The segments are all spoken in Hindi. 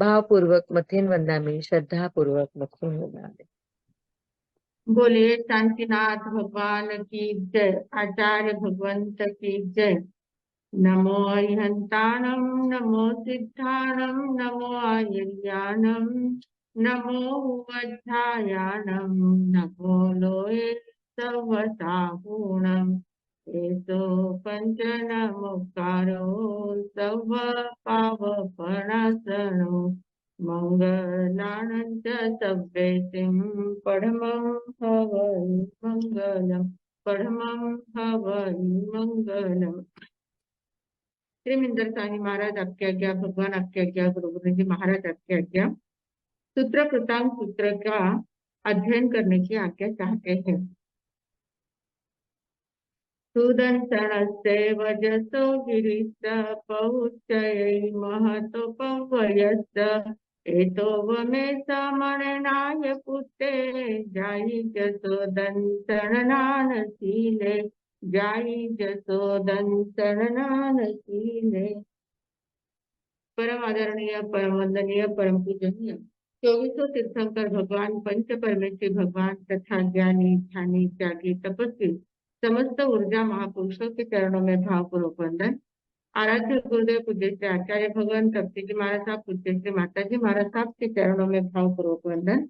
भावपूर्वक मथेन वंदामि, श्रद्धा पूर्वक मथेन वंदामि। बोलिए शांतिनाथ भगवान की जय। आचार्य भगवंत की जय। नमो अरिहंताणं, नमो सिद्धाणं, नमो आयर्याणं, नमो उपाध्यायाणं, नमो लोये सवसागुणम्। एतो पंचनमुक्तारो सव पावपणासनो। मंगलानंद सभ्येतिं परमं हवै मंगलम्, परमं हवै मंगलम्। त्रिमिंदर सानी महाराज आपकी आज्ञा, भगवान आपकी आज्ञा, गुरु गोविंद जी महाराज आपकी आज्ञा। सूत्र कृतांग सूत्र का अध्ययन करने की आज्ञा चाहते हैं। सुदर्शनस्य वजसो गिरिश पौच्चयै महतो पवयस्य। एतो वमे समरणाय पुत्रे जायि जसोदंसरणानशीले, जायि जसोदंसरणानशीले। परम आदरणीय, परम वंदनीय, परम पूजनीय 2400 तीर्थंकर भगवान, पंच परमेश्वरी भगवान तथा ज्ञानी, ध्यानी, त्यागी, तपस्वी समस्त ऊर्जा महापुरुषों के चरणों में भावपूर्वक वंदन। आराध्य गुरुदेव पूज्य श्री आचार्य भगवान तपसी जी महाराज साहब, पूज्य श्री माता जी महाराज साहब के चरणों में भावपूर्वक वंदन।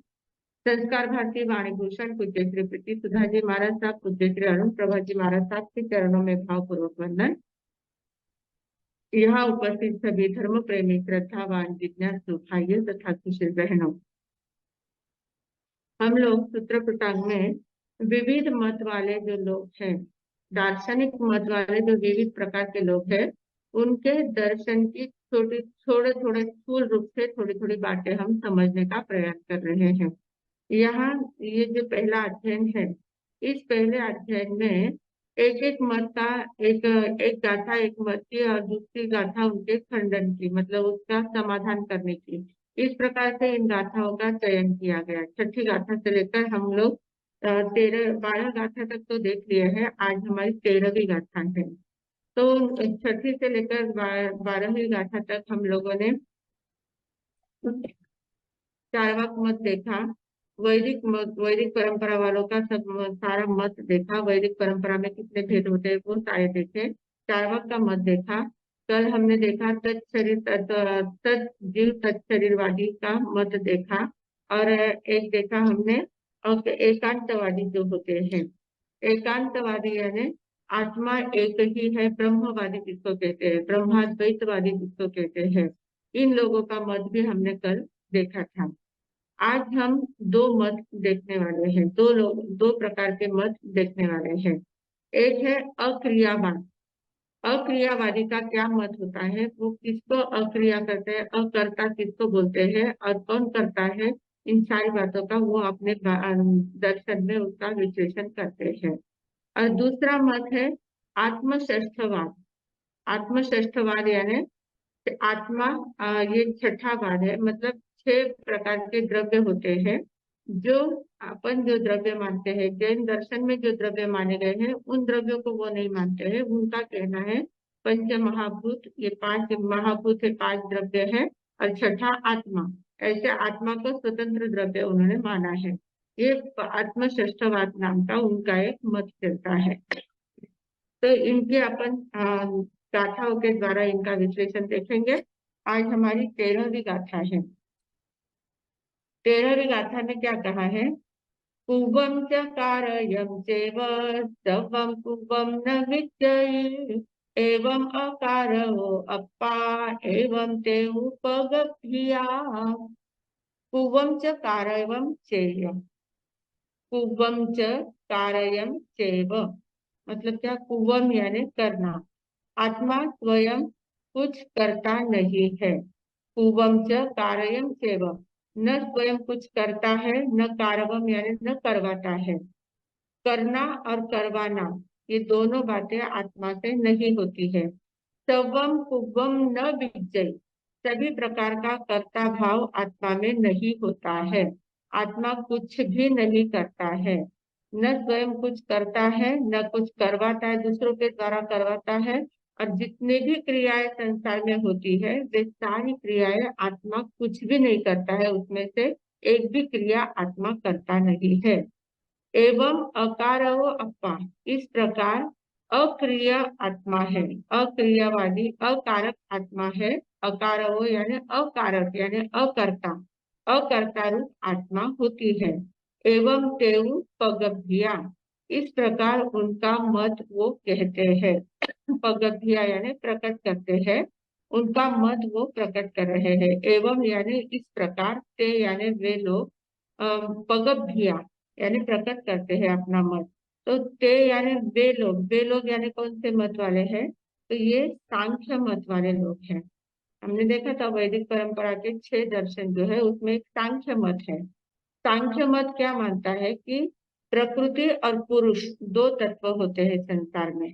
संस्कार भारती वाणी भूषण पूज्य श्री प्रीति सुधा जी महाराज साहब, पूज्य श्री अरुण प्रभा जी महाराज साहब के चरणों में भावपूर्वक वंदन। यहाँ उपस्थित सभी धर्म प्रेमी, श्रद्धावान, जिज्ञासु भाइयों तथा कुशल बहनों, हम लोग सूत्र पिटांग में विविध मत वाले जो लोग हैं, दार्शनिक मत वाले जो विविध प्रकार के लोग हैं, उनके दर्शन की थोड़े थोड़े स्थूल रूप से थोड़ी थोड़ी बातें हम समझने का प्रयास कर रहे हैं। यहाँ ये जो पहला अध्ययन है, इस पहले अध्ययन में एक एक मत का एक एक गाथा, एक मत की और दूसरी गाथा उनके खंडन की, मतलब उसका समाधान करने की, इस प्रकार से इन गाथाओं का चयन किया गया। छठी गाथा से लेकर हम लोग 12 गाथा तक तो देख लिए हैं। आज हमारी 13वीं गाथा है। तो छठी से लेकर 12वीं गाथा तक हम लोगों ने चार्वाक मत देखा, वैदिक मत, वैदिक परंपरा वालों का सब सारा मत देखा। वैदिक परंपरा में कितने भेद होते हैं वो सारे देखे। चार्वाक का मत देखा। कल हमने देखा तत्जीव तत्शरीरवादी का मत देखा। और एक देखा हमने एकांतवादी जो होते हैं। एकांतवादी यानी आत्मा एक ही है, ब्रह्मवादी जिसको कहते हैं, ब्रह्माद्वैतवादी जिसको कहते हैं, इन लोगों का मत भी हमने कल देखा था। आज हम दो मत देखने वाले हैं, दो प्रकार के मत देखने वाले हैं। एक है अक्रियावाद। अक्रियावादी का क्या मत होता है, वो किसको अक्रिया करते हैं, अकर्ता किसको बोलते हैं और कौन करता है, इन सारी बातों का वो अपने दर्शन में उसका विश्लेषण करते हैं। और दूसरा मत है आत्मश्रेष्ठवाद। आत्मश्रेष्ठवाद यानी आत्मा, ये छठा वाद है। मतलब 6 प्रकार के द्रव्य होते हैं जो अपन जो द्रव्य मानते हैं, जैन दर्शन में जो द्रव्य माने गए हैं उन द्रव्यों को वो नहीं मानते हैं। उनका कहना है पंच महाभूत, ये 5 महाभूत है, 5 द्रव्य है, और छठा आत्मा। ऐसे आत्मा को स्वतंत्र द्रव्य उन्होंने माना है। ये आत्मश्रेष्ठवाद नाम का उनका एक मत चलता है। तो इनके अपन गाथाओं के द्वारा इनका विश्लेषण देखेंगे। आज हमारी 13वीं गाथा है। 13वीं गाथा में क्या कहा है, कुवम च कारयम चैव सवम कुवम न विद्यते, एवं अकारो अप्पा एवं ते उपगभ्या। कुवम च कारयम चैव, कुवम च कारयम चैव मतलब क्या, कुवम यानी करना। आत्मा स्वयं कुछ करता नहीं है। कुवम च कारयम चैव, न स्वयं कुछ करता है, न कारवम यानी न करवाता है। करना और करवाना ये दोनों बातें आत्मा से नहीं होती है। सवम कुवम न विजय, सभी प्रकार का कर्ता भाव आत्मा में नहीं होता है। आत्मा कुछ भी नहीं करता है, न स्वयं कुछ करता है, न कुछ करवाता है, दूसरों के द्वारा करवाता है, और जितनी भी क्रियाएं संसार में होती है वे सारी क्रियाएं आत्मा कुछ भी नहीं करता है, उसमें से एक भी क्रिया आत्मा करता नहीं है। एवं अकारवो अपा, इस प्रकार अक्रिय आत्मा है, अक्रियावादी अकारक आत्मा है। अकारवो यानी अकारक यानी अकर्ता, अकर्ता रूप आत्मा होती है। एवं तेउ पगभ्या, इस प्रकार उनका मत वो कहते हैं। पगभ्या यानी प्रकट करते हैं, उनका मत वो प्रकट कर रहे हैं। एवं यानी इस प्रकार, ते यानी वे लोग, पगभ्या यानी प्रकट करते हैं अपना मत। तो ते यानी वे लोग यानी कौन से मत वाले हैं? तो ये सांख्य मत वाले लोग हैं। हमने देखा था वैदिक परंपरा के 6 दर्शन जो है उसमें एक सांख्य मत है। सांख्य मत क्या मानता है कि प्रकृति और पुरुष दो तत्व होते हैं संसार में।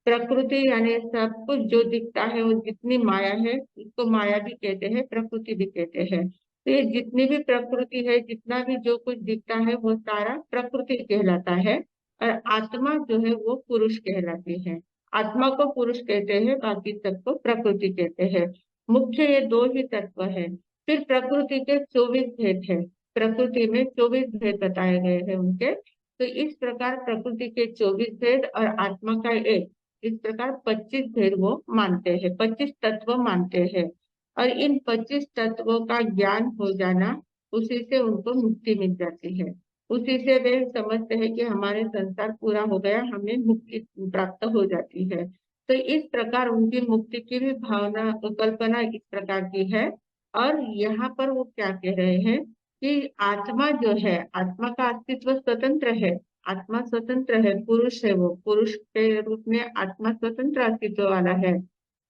प्रकृति यानी सब कुछ जो दिखता है, वो जितनी माया है उसको माया भी कहते हैं, प्रकृति भी कहते हैं। तो ये जितनी भी प्रकृति है, जितना भी जो कुछ दिखता है वो सारा प्रकृति कहलाता है। और आत्मा जो है वो पुरुष कहलाती है। आत्मा को पुरुष कहते हैं, बाकी सबको प्रकृति कहते हैं। मुख्य ये दो ही तत्व है। फिर प्रकृति के 24 भेद है। प्रकृति में 24 भेद बताए गए हैं उनके। तो इस प्रकार प्रकृति के 24 भेद और आत्मा का एक, इस प्रकार 25 भेद वो मानते हैं, 25 तत्व मानते हैं। और इन 25 तत्वों का ज्ञान हो जाना, उसी से उनको मुक्ति मिल जाती है। उसी से वे समझते हैं कि हमारे संसार पूरा हो गया, हमें मुक्ति प्राप्त हो जाती है। तो इस प्रकार उनकी मुक्ति की भी भावना, कल्पना इस प्रकार की है। और यहाँ पर वो क्या कह रहे हैं कि आत्मा जो है, आत्मा का अस्तित्व स्वतंत्र है। आत्मा स्वतंत्र है, पुरुष है, वो पुरुष के रूप में आत्मा स्वतंत्र अस्तित्व वाला है।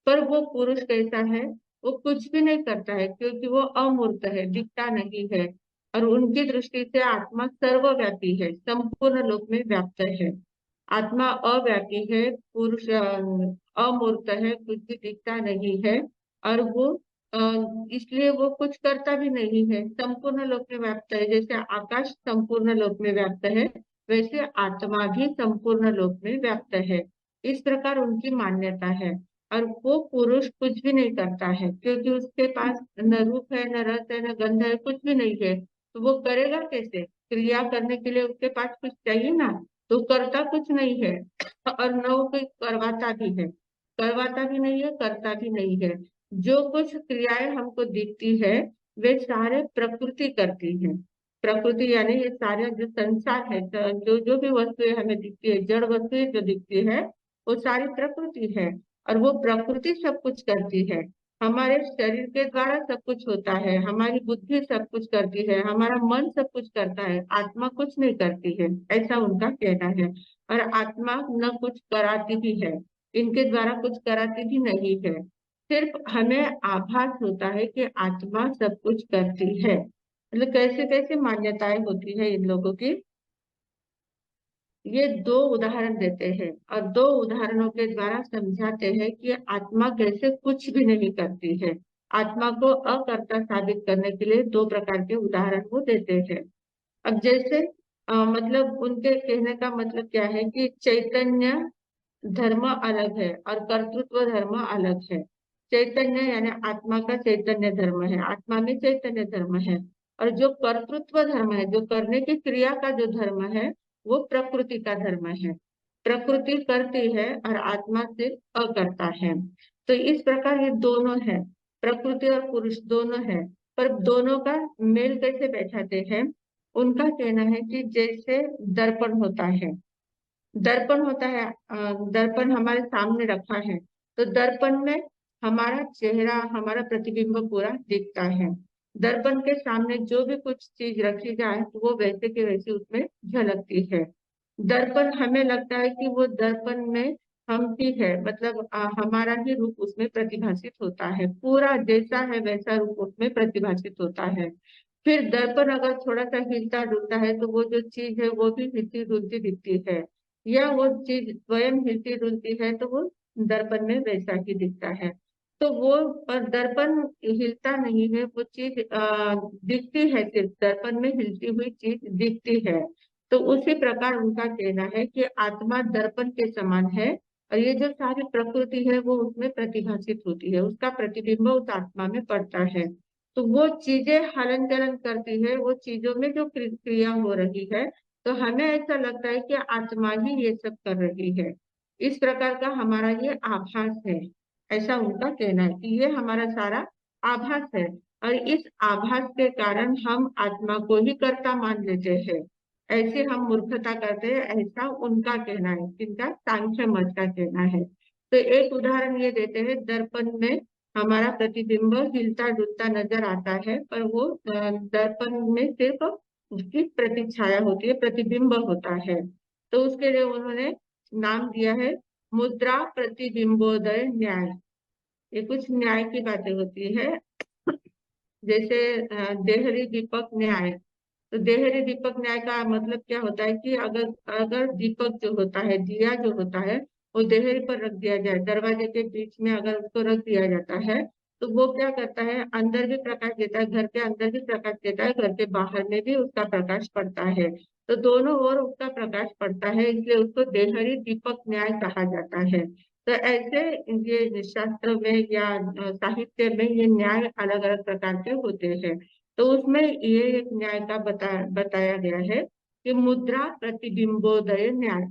पर वो पुरुष कैसा है? वो कुछ भी नहीं करता है, क्योंकि वो अमूर्त है, दिखता नहीं है। और उनकी दृष्टि से आत्मा सर्वव्यापी है, संपूर्ण लोक में व्याप्त है। आत्मा अव्यापी है, पुरुष अमूर्त है, कुछ भी दिखता नहीं है। और वो अ, इसलिए वो कुछ करता भी नहीं है, संपूर्ण लोक में व्याप्त है। जैसे आकाश संपूर्ण लोक में व्याप्त है, वैसे आत्मा भी संपूर्ण लोक में व्याप्त है। इस प्रकार उनकी मान्यता है। और वो पुरुष कुछ भी नहीं करता है, क्योंकि उसके पास न रूप है, न रस है, न गंध है, कुछ भी नहीं है। तो वो करेगा कैसे? क्रिया करने के लिए उसके पास कुछ चाहिए ना। तो करता कुछ नहीं है, और न वो कोई करवाता भी है, करवाता भी नहीं है, करता भी नहीं है। जो कुछ क्रियाएं हमको दिखती है वे सारे प्रकृति करती है। प्रकृति यानी ये सारे जो संसार है, जो जो भी वस्तुएं हमें दिखती है, जड़ वस्तुएं जो दिखती है, वो सारी प्रकृति है। और वो प्रकृति सब कुछ करती है। हमारे शरीर के द्वारा सब कुछ होता है, हमारी बुद्धि सब कुछ करती है, हमारा मन सब कुछ करता है, आत्मा कुछ नहीं करती है, ऐसा उनका कहना है। और आत्मा न कुछ कराती भी है, इनके द्वारा कुछ कराती भी नहीं है। सिर्फ हमें आभास होता है कि आत्मा सब कुछ करती है। मतलब कैसे कैसे मान्यताएं होती है इन लोगों की। ये 2 उदाहरण देते हैं और 2 उदाहरणों के द्वारा समझाते हैं कि आत्मा कैसे कुछ भी नहीं करती है। आत्मा को अकर्ता साबित करने के लिए 2 प्रकार के उदाहरण वो देते हैं। अब जैसे मतलब उनके कहने का मतलब क्या है कि चैतन्य धर्म अलग है और कर्तृत्व धर्म अलग है। चैतन्य यानी आत्मा का चैतन्य धर्म है, आत्मा में चैतन्य धर्म है। और जो कर्तृत्व धर्म है, जो करने की क्रिया का जो धर्म है, वो प्रकृति का धर्म है। प्रकृति करती है और आत्मा सिर्फ अकर्ता है। तो इस प्रकार ये दोनों है, प्रकृति और पुरुष दोनों है। पर दोनों का मेल कैसे बैठाते हैं? उनका कहना है कि जैसे दर्पण होता है, दर्पण होता है, दर्पण हमारे सामने रखा है, तो दर्पण में हमारा चेहरा, हमारा प्रतिबिंब पूरा दिखता है। दर्पण के सामने जो भी कुछ चीज रखी जाए तो वो वैसे के वैसे उसमें झलकती है। दर्पण हमें लगता है कि वो दर्पण में हम भी है, मतलब हमारा ही रूप उसमें प्रतिभाषित होता है, पूरा जैसा है वैसा रूप उसमें प्रतिभाषित होता है। फिर दर्पण अगर थोड़ा सा हिलता डुलता है तो वो जो चीज है वो भी हिलती डुलती दिखती है, या वो चीज स्वयं हिलती डुलती है तो वो दर्पण में वैसा ही दिखता है। तो वो पर दर्पण हिलता नहीं है, वो चीज दिखती है, सिर्फ दर्पण में हिलती हुई चीज दिखती है। तो उसी प्रकार उनका कहना है कि आत्मा दर्पण के समान है और ये जो सारी प्रकृति है वो उसमें प्रतिभाषित होती है, उसका प्रतिबिंब उस आत्मा में पड़ता है। तो वो चीजें हलन चलन करती है, वो चीजों में जो क्रिया हो रही है, तो हमें ऐसा लगता है कि आत्मा ही ये सब कर रही है। इस प्रकार का हमारा ये आभास है, ऐसा उनका कहना है कि ये हमारा सारा आभास है। और इस आभास के कारण हम आत्मा को ही कर्ता मान लेते हैं, ऐसे हम मूर्खता करते हैं, ऐसा उनका कहना है, जिनका सांख्य मत का कहना है। तो एक उदाहरण ये देते हैं, दर्पण में हमारा प्रतिबिंब हिलता डुलता नजर आता है, पर वो दर्पण में सिर्फ उसकी प्रतिछाया होती है, प्रतिबिंब होता है। तो उसके लिए उन्होंने नाम दिया है मुद्रा प्रतिबिंबोदय न्याय। ये कुछ न्याय की बातें होती है, जैसे देहरी दीपक न्याय। तो देहरी दीपक न्याय का मतलब क्या होता है कि अगर अगर दीपक जो होता है, दिया जो होता है, वो देहरी पर रख दिया जाए, दरवाजे के बीच में अगर उसको रख दिया जाता है, तो वो क्या करता है, अंदर भी प्रकाश देता है, घर के अंदर भी प्रकाश देता है, घर के बाहर में भी उसका प्रकाश पड़ता है। तो दोनों ओर उसका प्रकाश पड़ता है, इसलिए उसको देहरी दीपक न्याय कहा जाता है। तो ऐसे ये शास्त्र में या साहित्य में ये न्याय अलग अलग प्रकार के होते हैं। तो उसमें ये एक न्याय का बताया गया है कि मुद्रा प्रतिबिंबोदय न्याय।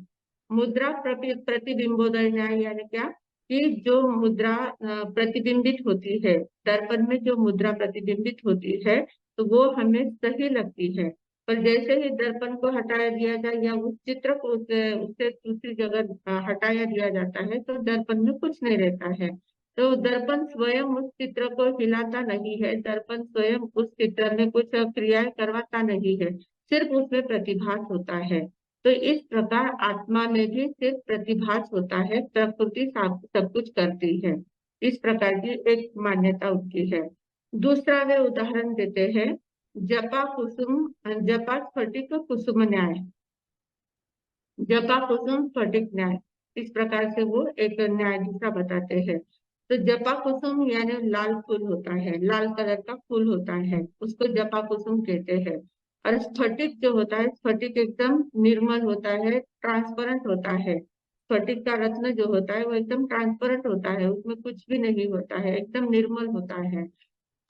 मुद्रा प्रतिबिंबोदय न्याय यानी क्या, कि जो मुद्रा प्रतिबिंबित होती है, दर्पण में जो मुद्रा प्रतिबिंबित होती है, तो वो हमें सही लगती है। पर जैसे ही दर्पण को हटाया दिया जाए या उस चित्र को उससे दूसरी जगह हटाया दिया जाता है, तो दर्पण में कुछ नहीं रहता है। तो दर्पण स्वयं उस चित्र को हिलाता नहीं है, दर्पण स्वयं उस चित्र में कुछ क्रियाएं करवाता नहीं है, सिर्फ उसमें प्रतिभास होता है। तो इस प्रकार आत्मा में भी सिर्फ प्रतिभास होता है, प्रकृति सब कुछ करती है। इस प्रकार की एक मान्यता उनकी है। दूसरा वे उदाहरण देते हैं, जपा कुसुम जपा स्फटिक कुसुम न्याय। जपा कुसुम स्फटिक न्याय, इस प्रकार से वो एक न्याय दूसरा बताते हैं। तो जपा कुसुम यानी लाल फूल होता है, लाल कलर का फूल होता है, उसको जपा कुसुम कहते हैं। और स्फटिक जो होता है, स्फटिक एकदम निर्मल होता है, ट्रांसपेरेंट होता है। स्फटिक का रत्न जो होता है वो एकदम ट्रांसपेरेंट होता है, उसमें कुछ भी नहीं होता है, एकदम निर्मल होता है।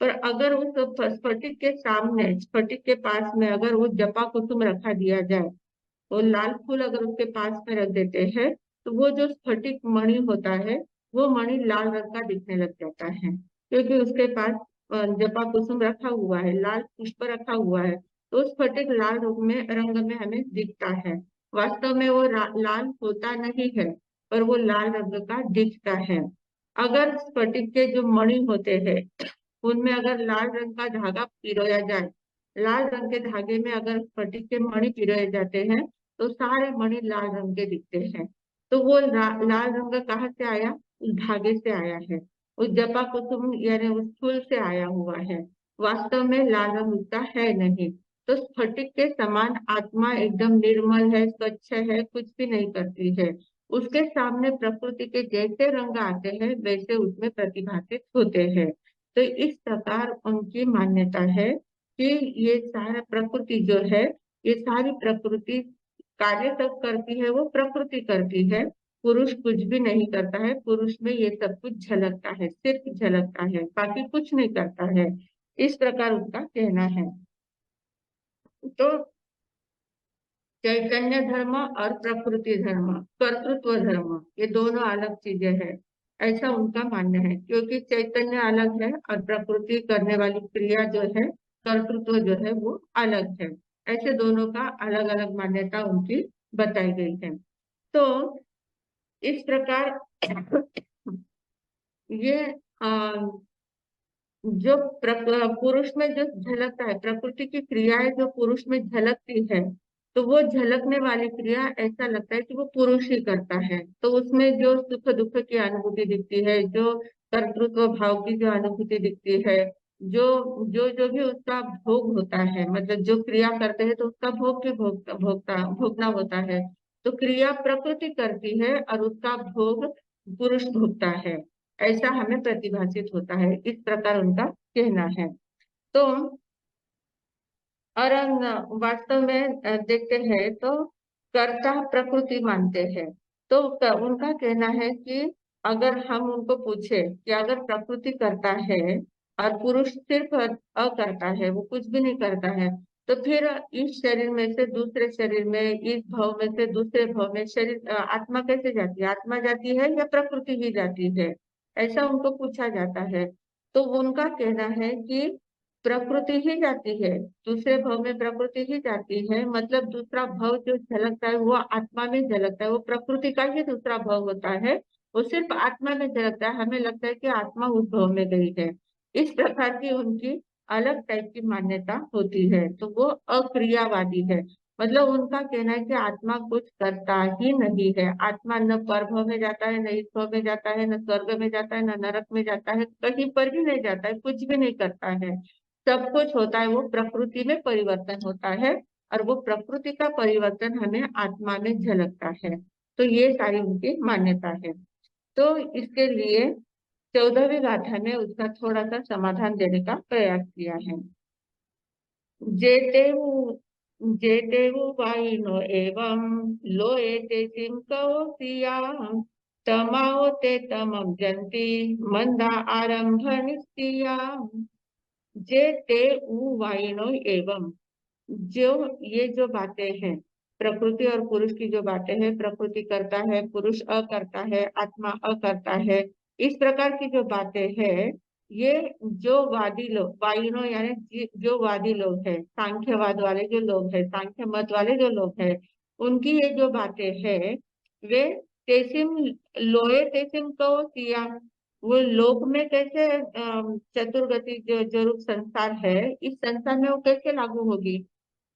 पर अगर उस स्फटिक के सामने, स्फटिक के पास में अगर वो जपा कुसुम रखा दिया जाए, वो लाल फूल अगर उसके पास में रख देते हैं, तो वो जो स्फटिक मणि होता है, वो मणि लाल रंग का दिखने लग जाता है, क्योंकि उसके पास जपा कुसुम रखा हुआ है, लाल पुष्प रखा हुआ है। तो स्फटिक लाल रंग में हमें दिखता है। वास्तव में वो लाल होता नहीं है, पर वो लाल रंग का दिखता है। अगर स्फटिक के जो मणि होते हैं, उनमें अगर लाल रंग का धागा पिरोया जाए, लाल रंग के धागे में अगर स्फटिक के मणि पिरोए जाते हैं, तो सारे मणि लाल रंग के दिखते हैं। तो वो लाल रंग कहाँ से आया, उस धागे से आया है, उस जपा कुसुम यानी उस फूल से आया हुआ है। वास्तव में लाल रंग उसका है नहीं। तो स्फटिक के समान आत्मा एकदम निर्मल है, स्वच्छ है, कुछ भी नहीं करती है। उसके सामने प्रकृति के जैसे रंग आते हैं, वैसे उसमें प्रतिभाषित होते हैं। तो इस प्रकार उनकी मान्यता है कि ये सारा प्रकृति जो है, ये सारी प्रकृति कार्य सब करती है, वो प्रकृति करती है, पुरुष कुछ भी नहीं करता है, पुरुष में ये सब कुछ झलकता है, सिर्फ झलकता है, बाकी कुछ नहीं करता है। इस प्रकार उनका कहना है। तो चैतन्य धर्म और प्रकृति धर्म, कर्तृत्व धर्म, ये दोनों अलग चीजें हैं, ऐसा उनका मानना है। क्योंकि चैतन्य अलग है और प्रकृति करने वाली क्रिया जो है, कर्तृत्व जो है, वो अलग है। ऐसे दोनों का अलग अलग मान्यता उनकी बताई गई है। तो इस प्रकार ये जो पुरुष में जो झलकता है, प्रकृति की क्रियाएं जो पुरुष में झलकती है, तो वो झलकने वाली क्रिया ऐसा लगता है कि वो पुरुष ही करता है। तो उसमें जो सुख दुख की अनुभूति दिखती है, जो कर्तृत्व भाव की जो अनुभूति दिखती है, जो जो जो भी उसका भोग होता है, मतलब जो क्रिया करते हैं तो उसका भोग भी भोगना होता है। तो क्रिया प्रकृति करती है और उसका भोग पुरुष भोगता है, ऐसा हमें प्रतिभाषित होता है। इस प्रकार उनका कहना है। तो और हम वास्तव में देखते हैं तो कर्ता प्रकृति मानते हैं। तो उनका कहना है कि अगर हम उनको पूछे कि अगर प्रकृति करता है और पुरुष सिर्फ अ करता है, वो कुछ भी नहीं करता है, तो फिर इस शरीर में से दूसरे शरीर में, इस भव में से दूसरे भव में शरीर आत्मा कैसे जाती है? आत्मा जाती है या प्रकृति ही जाती है? ऐसा उनको पूछा जाता है। तो उनका कहना है कि प्रकृति ही जाती है, दूसरे भव में प्रकृति ही जाती है। मतलब दूसरा भव जो झलकता है वो आत्मा में झलकता है, वो प्रकृति का ही दूसरा भव होता है, वो सिर्फ आत्मा में झलकता है। हमें लगता है कि आत्मा उस भव में गई है। इस प्रकार की उनकी अलग टाइप की मान्यता होती है, तो वो अक्रियावादी है। मतलब उनका कहना है कि आत्मा कुछ करता ही नहीं है। आत्मा न परभव में जाता है, न इस भव में जाता है, न स्वर्ग में जाता है, न नरक में जाता है, कहीं पर भी नहीं जाता है, कुछ भी नहीं करता है। सब कुछ होता है, वो प्रकृति में परिवर्तन होता है, और वो प्रकृति का परिवर्तन हमें आत्मा में झलकता है। तो ये सारी उनकी मान्यता है। तो इसके लिए 14वीं गाथा में उसका थोड़ा सा समाधान देने का प्रयास किया है। जेतेऊ जेतेऊ वाइनो एवं लोएते सिंको सिया तमाओ ते तमम जंती मंदा आरंभ निस्तिया। जे ते उ वाइनो एवं, जो ये जो बातें हैं, प्रकृति और पुरुष की जो बातें हैं, प्रकृति करता है, पुरुष अ करता है, आत्मा अ करता है, इस प्रकार की जो बातें हैं, ये जो वादी लोग, वाइनो यानी जो वादी लोग हैं, सांख्यवाद वाले जो लोग हैं, सांख्य मत वाले जो लोग हैं, उनकी ये जो बातें हैं, वे तेसिम लोए तेसिम को किया, वो लोक में कैसे चतुर्गति जो रूप संसार है, इस संसार में वो कैसे लागू होगी?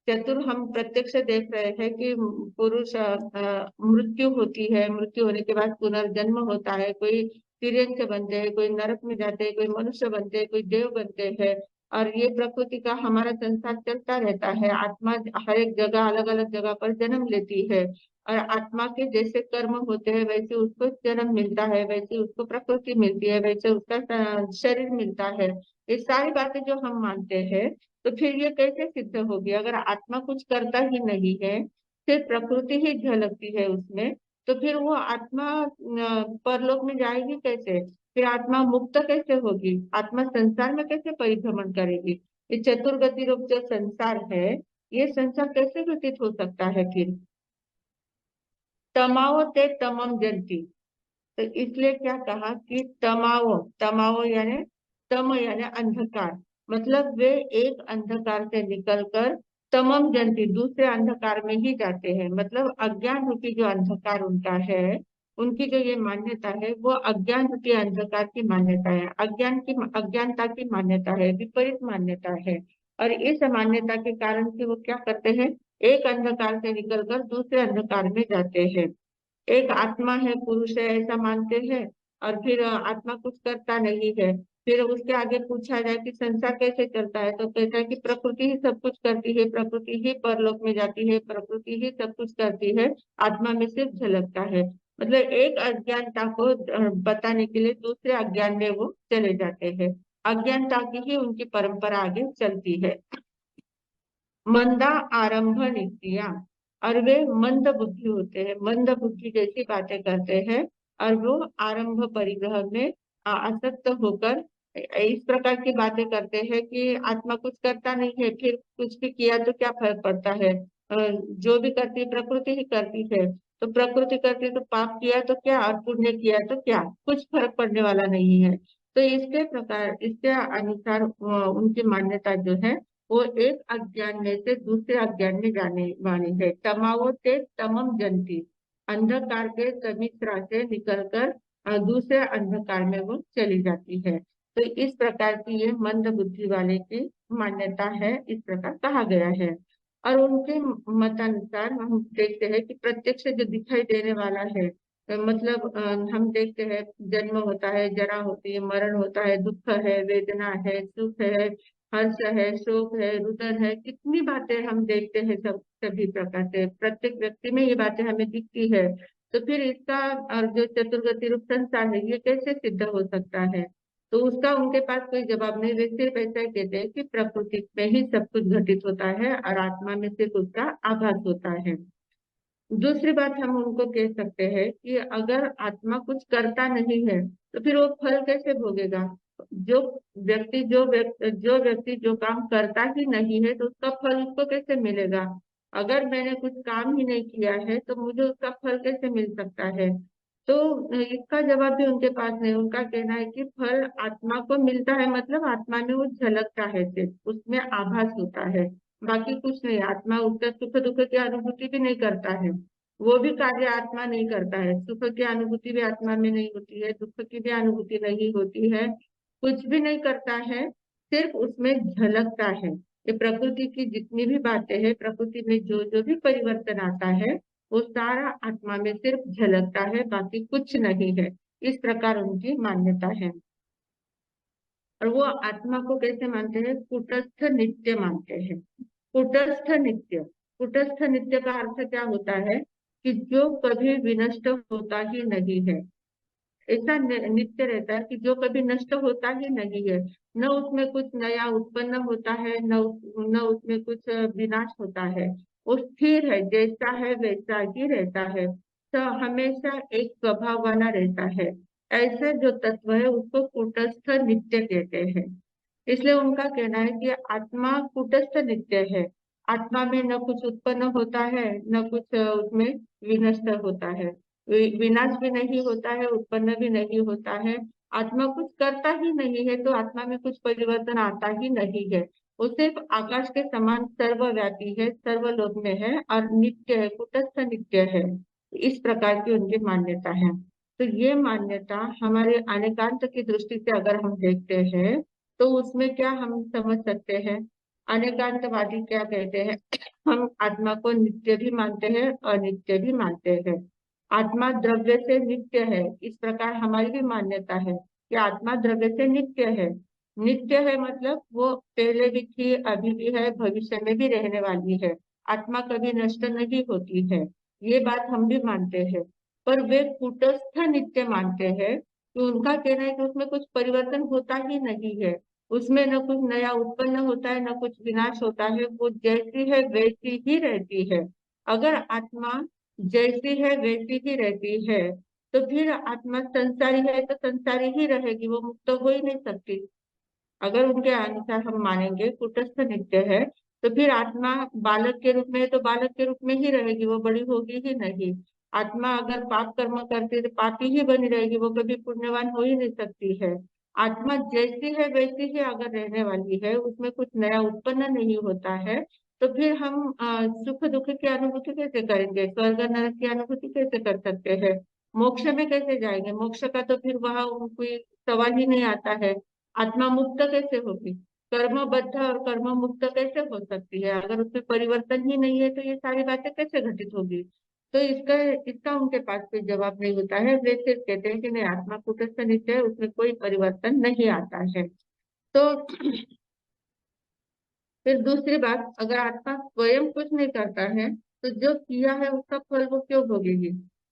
चतुर हम प्रत्यक्ष देख रहे हैं कि पुरुष मृत्यु होती है, मृत्यु होने के बाद पुनर्जन्म होता है, कोई तिर्यक बनते हैं, कोई नरक में जाते हैं, कोई मनुष्य बनते हैं, कोई देव बनते हैं। और ये प्रकृति का हमारा संसार चलता रहता है। आत्मा हर एक जगह, अलग अलग जगह पर जन्म लेती है, और आत्मा के जैसे कर्म होते हैं वैसे उसको जन्म मिलता है, वैसे उसको प्रकृति मिलती है, वैसे उसका शरीर मिलता है। ये सारी बातें जो हम मानते हैं, तो फिर ये कैसे सिद्ध होगी? अगर आत्मा कुछ करता ही नहीं है, सिर्फ प्रकृति ही झलकती है उसमें, तो फिर वो आत्मा परलोक में जाएगी कैसे? फिर आत्मा मुक्त कैसे होगी? आत्मा संसार में कैसे परिभ्रमण करेगी? ये चतुर्गति रूप जो संसार है, ये संसार कैसे व्यतीत हो सकता है फिर? तमाओ ते तमम जंती, तो इसलिए क्या कहा कि तमाओ, तमाओ यानी तम यानी अंधकार, मतलब वे एक अंधकार से निकलकर तमम जंती दूसरे अंधकार में ही जाते हैं। मतलब अज्ञान रूपी जो अंधकार उनका है, उनकी जो ये मान्यता है, वो अज्ञान रूपी अंधकार की मान्यता है, अज्ञानता की मान्यता है, विपरीत मान्यता है। और इस मान्यता के कारण से वो क्या करते हैं? एक अंधकार से निकलकर दूसरे अंधकार में जाते हैं। एक आत्मा है, पुरुष है, ऐसा मानते हैं, और फिर आत्मा कुछ करता नहीं है। फिर उसके आगे पूछा जाए कि संसार कैसे चलता है, तो कहता है कि प्रकृति ही सब कुछ करती है, प्रकृति ही परलोक में जाती है, प्रकृति ही सब कुछ करती है, आत्मा में सिर्फ झलकता है। मतलब एक अज्ञानता को बताने के लिए दूसरे अज्ञान में वो चले जाते हैं। अज्ञानता की ही उनकी परंपरा आगे चलती है। मंदा आरंभ नीतियां, और वे मंद बुद्धि होते हैं, मंद बुद्धि जैसी बातें करते हैं, और वो आरंभ परिग्रह में आसक्त होकर इस प्रकार की बातें करते हैं कि आत्मा कुछ करता नहीं है, फिर कुछ भी किया तो क्या फर्क पड़ता है? जो भी करती है प्रकृति ही करती है, तो प्रकृति करती है तो पाप किया तो क्या, और पुण्य किया तो क्या, कुछ फर्क पड़ने वाला नहीं है। तो इसके प्रकार, इसके अनुसार उनकी मान्यता जो है, वो एक अज्ञान में से दूसरे अज्ञान में जाने वाली है। तमाओ ते तमम जंती, अंधकार के समिश्रा से निकलकर दूसरे अंधकार में वो चली जाती है। तो इस प्रकार की ये मंद बुद्धि वाले की मान्यता है, इस प्रकार कहा गया है। और उनके मतानुसार हम देखते हैं कि प्रत्यक्ष जो दिखाई देने वाला है, मतलब हम देखते हैं जन्म होता है, जरा होती है, मरण होता है, दुख है, वेदना है, सुख है, हर्ष है, शोक है, रुदन है, कितनी बातें हम देखते हैं, सब सभी प्रकार से प्रत्येक व्यक्ति में ये बातें हमें दिखती है। तो फिर इसका और जो चतुर्गति रूप संसार है, ये कैसे सिद्ध हो सकता है? तो उसका उनके पास कोई जवाब नहीं। वे सिर्फ ऐसा ही कहते हैं कि प्रकृति में ही सब कुछ घटित होता है और आत्मा में सिर्फ उसका आभास होता है। दूसरी बात हम उनको कह सकते हैं कि अगर आत्मा कुछ करता नहीं है तो फिर वो फल कैसे भोगेगा। जो व्यक्ति जो काम करता ही नहीं है तो उसका फल उसको कैसे मिलेगा। अगर मैंने कुछ काम ही नहीं किया है तो मुझे उसका फल कैसे मिल सकता है। तो इसका जवाब भी उनके पास नहीं। उनका कहना है कि फल आत्मा को मिलता है, मतलब आत्मा में वो झलकता है, सिर्फ उसमें आभास होता है, बाकी कुछ नहीं। आत्मा उसका सुख दुख की अनुभूति भी नहीं करता है, वो भी कार्य आत्मा नहीं करता है। सुख की अनुभूति भी आत्मा में नहीं होती है, दुख की भी अनुभूति नहीं होती है, कुछ भी नहीं करता है, सिर्फ उसमें झलकता है। ये प्रकृति की जितनी भी बातें हैं, प्रकृति में जो जो भी परिवर्तन आता है वो सारा आत्मा में सिर्फ झलकता है, बाकी कुछ नहीं है। इस प्रकार उनकी मान्यता है। और वो आत्मा को कैसे मानते हैं, कूटस्थ नित्य मानते हैं। कूटस्थ नित्य, कूटस्थ नित्य का अर्थ क्या होता है कि जो कभी विनष्ट होता ही नहीं है। ऐसा नित्य रहता है कि जो कभी नष्ट होता ही नहीं है, न उसमें कुछ नया उत्पन्न होता है, न उसमें कुछ विनाश होता है। वो स्थिर है, जैसा है वैसा ही रहता है, तो हमेशा एक स्वभाव वाला रहता है। ऐसे जो तत्व है उसको कूटस्थ नित्य कहते हैं। इसलिए उनका कहना है कि आत्मा कूटस्थ नित्य है। आत्मा में न कुछ उत्पन्न होता है, न कुछ उसमें विनष्ट होता है, विनाश भी नहीं होता है, उत्पन्न भी नहीं होता है। आत्मा कुछ करता ही नहीं है तो आत्मा में कुछ परिवर्तन आता ही नहीं है। वो सिर्फ आकाश के समान सर्वव्यापी है, सर्वलोक में है और नित्य है, कुटस्थ नित्य है। इस प्रकार की उनकी मान्यता है। तो ये मान्यता हमारे अनेकांत की दृष्टि से अगर हम देखते हैं तो उसमें क्या हम समझ सकते हैं। अनेकांतवादी क्या कहते हैं, हम आत्मा को नित्य भी मानते हैं अनित्य भी मानते हैं। आत्मा द्रव्य से नित्य है, इस प्रकार हमारी भी मान्यता है कि आत्मा द्रव्य से नित्य है। नित्य है मतलब वो पहले भी थी, अभी भी है, भविष्य में भी रहने वाली है। आत्मा कभी नष्ट नहीं होती है, ये बात हम भी मानते हैं। पर वे कूटस्थ नित्य मानते हैं कि उनका कहना है कि उसमें कुछ परिवर्तन होता ही नहीं है, उसमें न कुछ नया उत्पन्न होता है, न कुछ विनाश होता है, वो जैसी है वैसी ही रहती है। अगर आत्मा जैसी है वैसी ही रहती है तो फिर आत्मा संसारी है तो संसारी ही रहेगी, वो मुक्त हो ही नहीं सकती। अगर उनके अनुसार हम मानेंगे कुटस्थ नित्य है तो फिर आत्मा बालक के रूप में है तो बालक के रूप में ही रहेगी, वो बड़ी होगी ही नहीं। आत्मा अगर पाप कर्म करती है तो पापी ही बनी रहेगी, वो कभी पुण्यवान हो ही नहीं सकती है। आत्मा जैसी है वैसी ही अगर रहने वाली है, उसमें कुछ नया उत्पन्न नहीं होता है, तो फिर हम सुख दुख की अनुभूति कैसे करेंगे, स्वर्ग नरक की अनुभूति कैसे कर सकते हैं, मोक्ष में कैसे जाएंगे। मोक्ष का तो फिर वहां कोई सवाल ही नहीं आता है। आत्मा मुक्त कैसे होगी, कर्मबद्ध और कर्म मुक्त कैसे हो सकती है, अगर उसमें परिवर्तन ही नहीं है तो ये सारी बातें कैसे घटित होगी। तो इसका इसका उनके पास कोई जवाब नहीं होता है। वे सिर्फ कहते हैं कि नहीं, आत्मा कुटस्थ नित्य है, उसमें कोई परिवर्तन नहीं आता है। तो फिर दूसरी बात, अगर आत्मा स्वयं कुछ नहीं करता है तो जो किया है उसका फल वो क्यों भोगेगी।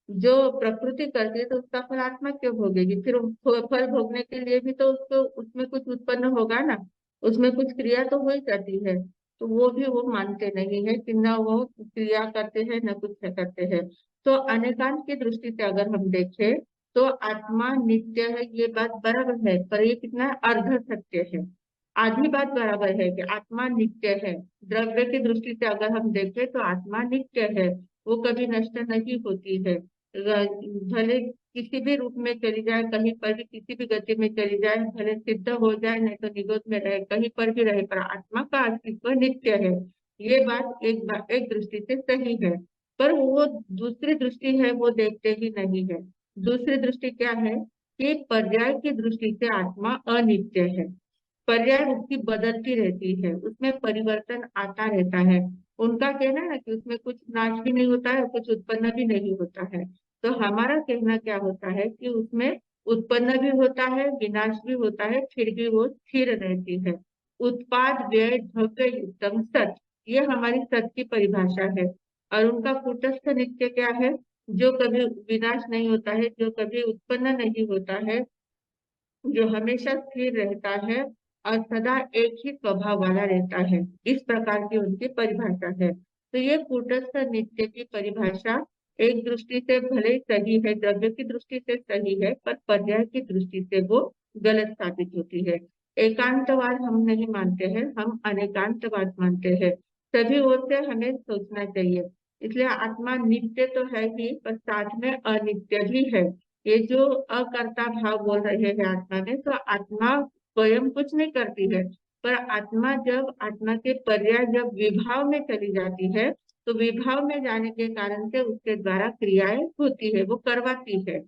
जो प्रकृति करती है तो उसका फल आत्मा क्यों भोगेगी। फिर फल भोगने के लिए भी तो उसको उसमें कुछ उत्पन्न होगा ना, उसमें कुछ क्रिया तो हो ही जाती है। तो वो भी वो मानते नहीं है कि न वो क्रिया करते हैं न कुछ करते हैं। तो अनेकांत की दृष्टि से अगर हम देखें तो आत्मा नित्य है, ये बात बराबर है, पर ये कितना अर्ध सत्य है। आधी बात बराबर है कि आत्मा नित्य है। द्रव्य की दृष्टि से अगर हम देखें तो आत्मा नित्य है, वो कभी नष्ट नहीं होती है। भले किसी भी रूप में चली जाए, कहीं पर भी किसी भी गति में चली जाए, भले सिद्ध हो जाए नहीं तो निरोध में रहे, कहीं पर भी रहे, पर आत्मा का अस्तित्व नित्य है। ये बात एक दृष्टि से सही है। पर वो दूसरी दृष्टि है वो देखते ही नहीं है। दूसरी दृष्टि क्या है कि पर्याय की दृष्टि से आत्मा अनित्य है। पर्याय उसकी बदलती रहती है, उसमें परिवर्तन आता रहता है। उनका कहना है कि उसमें कुछ नाश भी नहीं होता है, कुछ उत्पन्न भी नहीं होता है। तो हमारा कहना क्या होता है कि उसमें उत्पन्न भी होता है, विनाश भी होता है, फिर भी वो स्थिर रहती है। उत्पाद व्यय ढव्य युक्तम सत, ये हमारी सत की परिभाषा है। और उनका कूटस्थ नित्य क्या है, जो कभी विनाश नहीं होता है, जो कभी उत्पन्न नहीं होता है, जो हमेशा स्थिर रहता है और सदा एक ही स्वभाव वाला रहता है। इस प्रकार की उनकी परिभाषा है। तो ये कूटस्थ नित्य की परिभाषा एक दृष्टि से भले ही सही है, द्रव्य की दृष्टि से सही है, पर पर्याय की दृष्टि से वो गलत साबित होती है। एकांतवाद हम नहीं मानते हैं, हम अनेकांतवाद मानते हैं। सभी ओर से हमें सोचना चाहिए। इसलिए आत्मा नित्य तो है ही, पर साथ में अनित्य भी है। ये जो अकर्ता भाव बोल रहे हैं आत्मा में, तो आत्मा स्वयं कुछ नहीं करती है, पर आत्मा के पर्याय जब विभाव में चली जाती है, तो विभाव में जाने के कारण से उसके द्वारा क्रियाएं होती है, वो करवाती है।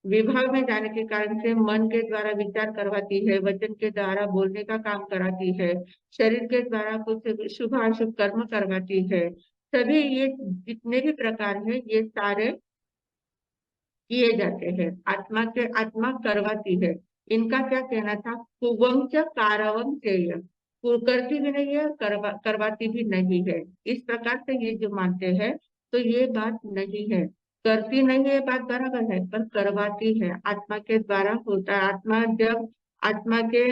विभाव में जाने के कारण से मन के द्वारा विचार करवाती है, वचन के द्वारा बोलने का काम कराती है, शरीर के द्वारा कुछ शुभ अशुभ कर्म करवाती है। सभी ये जितने भी प्रकार है, ये सारे किए जाते हैं। आत्मा करवाती है। इनका क्या कहना था? कुवम च कारवम चेय, करती भी नहीं है, करवाती भी नहीं है। इस प्रकार से ये जो मानते हैं, तो ये बात नहीं है। करती नहीं है बात बराबर है, पर करवाती है, आत्मा के द्वारा होता है। आत्मा के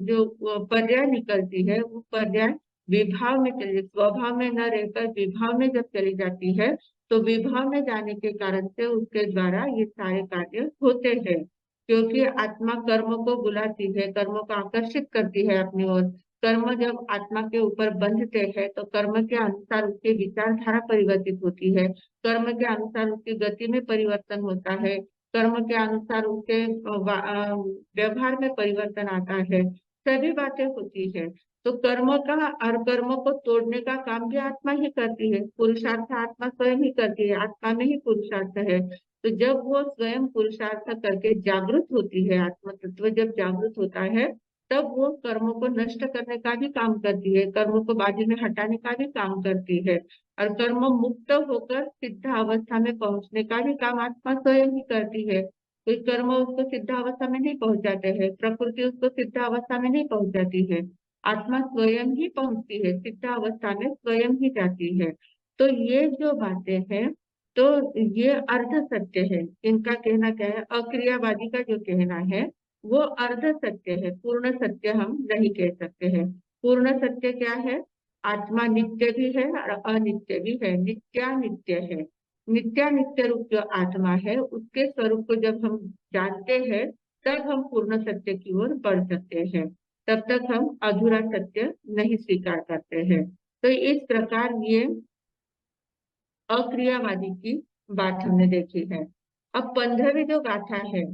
जो पर्याय निकलती है, वो पर्याय विभाव में चली, स्वभाव में न रहकर विभाव में जब चली जाती है, तो विभाव में जाने के कारण से उसके द्वारा ये सारे कार्य होते हैं। क्योंकि आत्मा कर्म को बुलाती है, कर्मों को आकर्षित करती है अपनी ओर। कर्म जब आत्मा के ऊपर बंधते हैं, तो कर्म के अनुसार उसकी विचारधारा परिवर्तित होती है, कर्म के अनुसार उसकी गति में परिवर्तन होता है, कर्म के अनुसार उसके व्यवहार में परिवर्तन आता है, सभी बातें होती है। तो कर्म का और कर्म को तोड़ने का काम भी आत्मा ही करती है। पुरुषार्थ आत्मा स्वयं ही करती है, आत्मा में ही पुरुषार्थ है। तो जब वो स्वयं पुरुषार्थ करके जागृत होती है, आत्म तत्व जब जागृत होता है, तब वो कर्मों को नष्ट करने का भी काम करती है, कर्मों को बाजू में हटाने का भी काम करती है, और कर्म मुक्त होकर सिद्ध अवस्था में पहुंचने का भी काम आत्मा स्वयं ही करती है। कोई कर्म उसको सिद्ध अवस्था में नहीं पहुंचाते हैं, प्रकृति उसको सिद्ध अवस्था में नहीं पहुंचाती है, आत्मा स्वयं ही पहुंचती है, सिद्ध अवस्था में स्वयं ही जाती है। तो ये जो बातें हैं, तो ये अर्ध सत्य है। इनका कहना क्या है? अक्रियावादी का जो कहना है, वो अर्ध सत्य है, पूर्ण सत्य हम नहीं कह सकते हैं। पूर्ण सत्य क्या है? आत्मा नित्य भी है और अनित्य भी है, नित्यानित्य है। नित्यानित्य रूप जो आत्मा है, उसके स्वरूप को जब हम जानते हैं, तब हम पूर्ण सत्य की ओर बढ़ सकते हैं। तब तक हम अधूरा सत्य नहीं स्वीकार करते हैं। तो इस प्रकार ये अक्रियावादी की बात हमने देखी है। अब 15वीं जो गाथा है,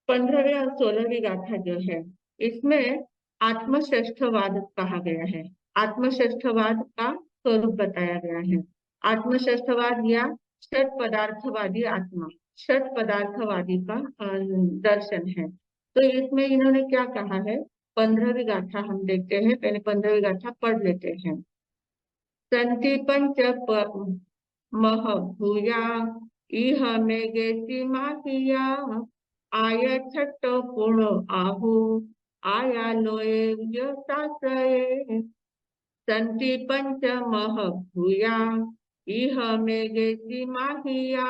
15वीं और 16वीं गाथा जो है, इसमें आत्मश्रेष्ठवाद कहा गया है। आत्मश्रेष्ठवाद का स्वरूप बताया गया है। आत्मश्रेष्ठवाद या षट पदार्थवादी आत्मा, षट पदार्थवादी का दर्शन है। तो इसमें इन्होंने क्या कहा है? 15वीं गाथा हम देखते हैं, पहले 15वीं गाथा पढ़ लेते हैं। संति पंच मह भूया इह मेगे सीमा किया, आय छठ पूर्ण आहु आया लोए व्यसाश्रये। संति पंच मह भूया इह मेगे सीमा किया,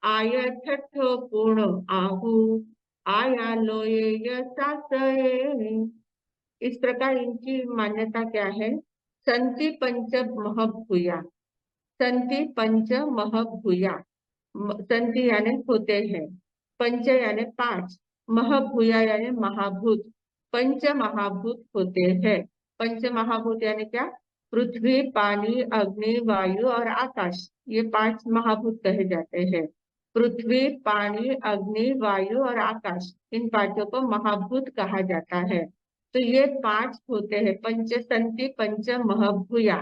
आय छठ पूर्ण आहु आया लोए यशाश्रये। इस प्रकार इनकी मान्यता क्या है? संति पंच महभूया, संति पंच महभूया, संति यानी होते हैं, पंच यानी 5, महभूया यानी महाभूत, पंच महाभूत होते हैं। पंच महाभूत यानी क्या? पृथ्वी, पानी, अग्नि, वायु और आकाश, ये 5 महाभूत कहे जाते हैं। पृथ्वी, पानी, अग्नि, वायु और आकाश, इन पांचों को महाभूत कहा जाता है। तो ये 5 होते हैं, पंच संति पंच महभूया,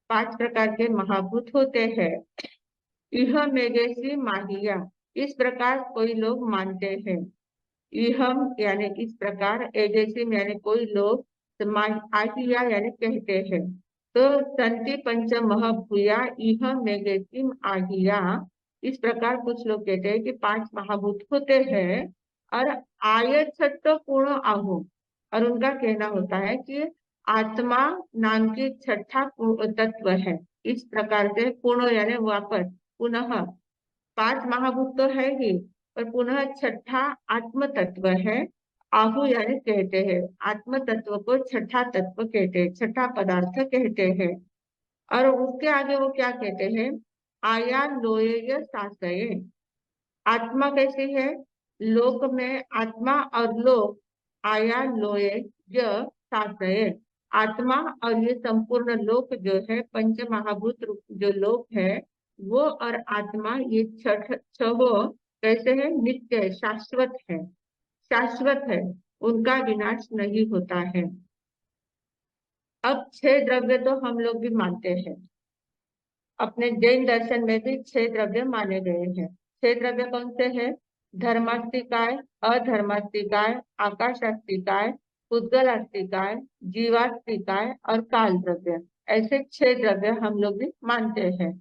5 प्रकार के महाभूत होते हैं। यह मेघेसी माहिया, इस प्रकार कोई लोग मानते हैं। इहम यानी इस प्रकार, एजेसिम यानी कोई लोग, आहिया यानी कहते हैं। तो संति पंच महभूया इह मेघेसिम आहिया, इस प्रकार कुछ लोग कहते हैं कि 5 महाभूत होते हैं और आय छठ पूर्ण आहु, और उनका कहना होता है कि आत्मा नाम की छठा तत्व है। इस प्रकार से पूर्ण यानी वापस, पुनः 5 महाभूत तो है ही, पर पुनः छठा आत्म तत्व है। आहु यानी कहते हैं, आत्म तत्व को छठा तत्व कहते हैं, छठा पदार्थ कहते हैं। और उसके आगे वो क्या कहते हैं, आया लोय सासये। आत्मा कैसी है, लोक में आत्मा और लोक, आया लोय य सासये। आत्मा और ये संपूर्ण लोक जो है, पंच महाभूत रूप जो लोक है, वो और आत्मा ये छठ छहो कैसे है, नित्य है, शाश्वत है, शाश्वत है, उनका विनाश नहीं होता है। अब छह द्रव्य तो हम लोग भी मानते हैं, अपने जैन दर्शन में भी छह द्रव्य माने गए हैं। छह द्रव्य कौन से हैं, धर्मास्तिकाय, अधर्मास्तिकाय, आकाशास्तिकाय, पुद्गलास्तिकाय, जीवास्तिकाय और काल द्रव्य। ऐसे छह द्रव्य हम लोग भी मानते हैं।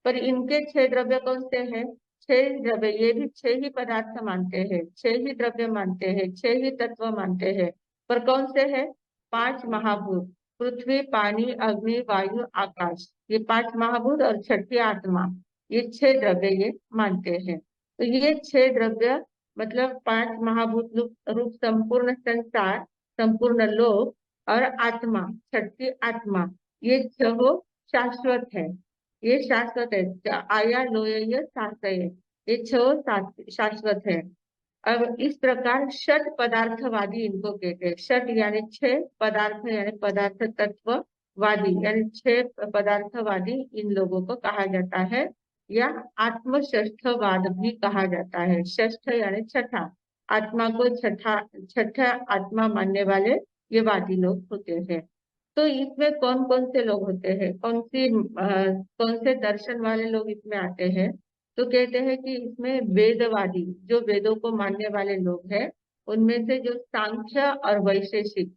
पर इनके छह द्रव्य कौन से हैं, छह द्रव्य, ये भी छह ही पदार्थ मानते हैं, छह ही द्रव्य मानते हैं, छह ही तत्व मानते हैं। पर कौन से है, पांच महाभूत, पृथ्वी, पानी, अग्नि, वायु, आकाश, ये पांच महाभूत और छठी आत्मा, ये छह द्रव्य ये मानते हैं। तो ये छह द्रव्य मतलब पांच महाभूत रूप संपूर्ण संसार, संपूर्ण लोक और आत्मा, छठी आत्मा, ये छह शाश्वत है, ये शाश्वत है। आया लोय सासय, ये छह शाश्वत है। अब इस प्रकार षट पदार्थवादी इनको कहते हैं। षट यानी छह, पदार्थ यानी पदार्थ तत्ववादी यानी छह पदार्थवादी, इन लोगों को कहा जाता है, या आत्म षष्ठवाद भी कहा जाता है। षष्ठ यानी छठा, आत्मा को छठा, छठा आत्मा मानने वाले ये वादी लोग होते हैं। तो इसमें कौन कौन से लोग होते हैं, कौन से दर्शन वाले लोग इसमें आते हैं, तो कहते हैं कि इसमें वेदवादी, जो वेदों को मानने वाले लोग हैं, उनमें से जो सांख्य और वैशेषिक,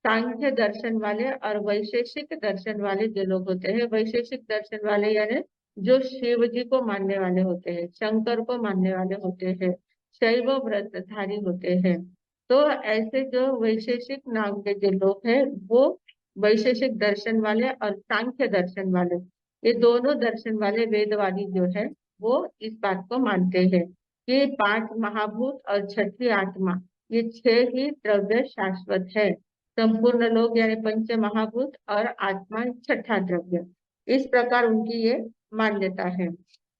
सांख्य दर्शन वाले और वैशेषिक दर्शन वाले जो लोग होते हैं, वैशेषिक दर्शन वाले यानी जो शिव जी को मानने वाले होते हैं, शंकर को मानने वाले होते हैं, शैव व्रतधारी होते हैं। तो ऐसे जो वैशेषिक नाम के जो लोग हैं, वो वैशेषिक दर्शन वाले और सांख्य दर्शन वाले, ये दोनों दर्शन वाले वेदवादी जो है, वो इस बात को मानते हैं कि पांच महाभूत और छठी आत्मा, ये छह ही द्रव्य शाश्वत है। संपूर्ण लोक यानी पंच महाभूत और आत्मा छठा द्रव्य, इस प्रकार उनकी ये मान्यता है।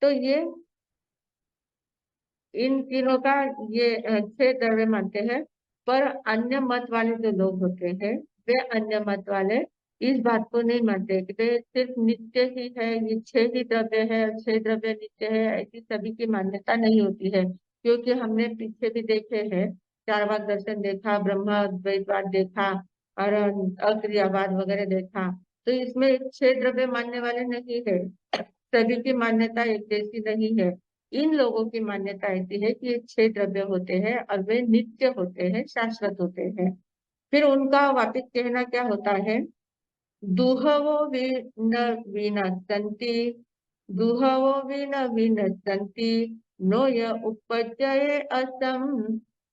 तो ये इन तीनों का ये छह द्रव्य मानते हैं। पर अन्य मत वाले जो लोग होते हैं, वे अन्य मत वाले इस बात को नहीं मानते कि वे सिर्फ नित्य ही है, ये छह ही द्रव्य है और छह द्रव्य नित्य है, ऐसी सभी की मान्यता नहीं होती है। क्योंकि हमने पीछे भी देखे हैं, चारवाक दर्शन देखा, ब्रह्म द्वैतवाद देखा और अक्रियावाद वगैरह देखा। तो इसमें छह द्रव्य मानने वाले नहीं है, सभी की मान्यता एक जैसी नहीं है। इन लोगों की मान्यता ऐसी है कि ये छह द्रव्य होते हैं और वे नित्य होते हैं, शाश्वत होते हैं। फिर उनका वापिस कहना क्या होता है, दुहवो विन विनश्यन्ति, दुहवो विन विनश्यन्ति, नो य उपजये असम,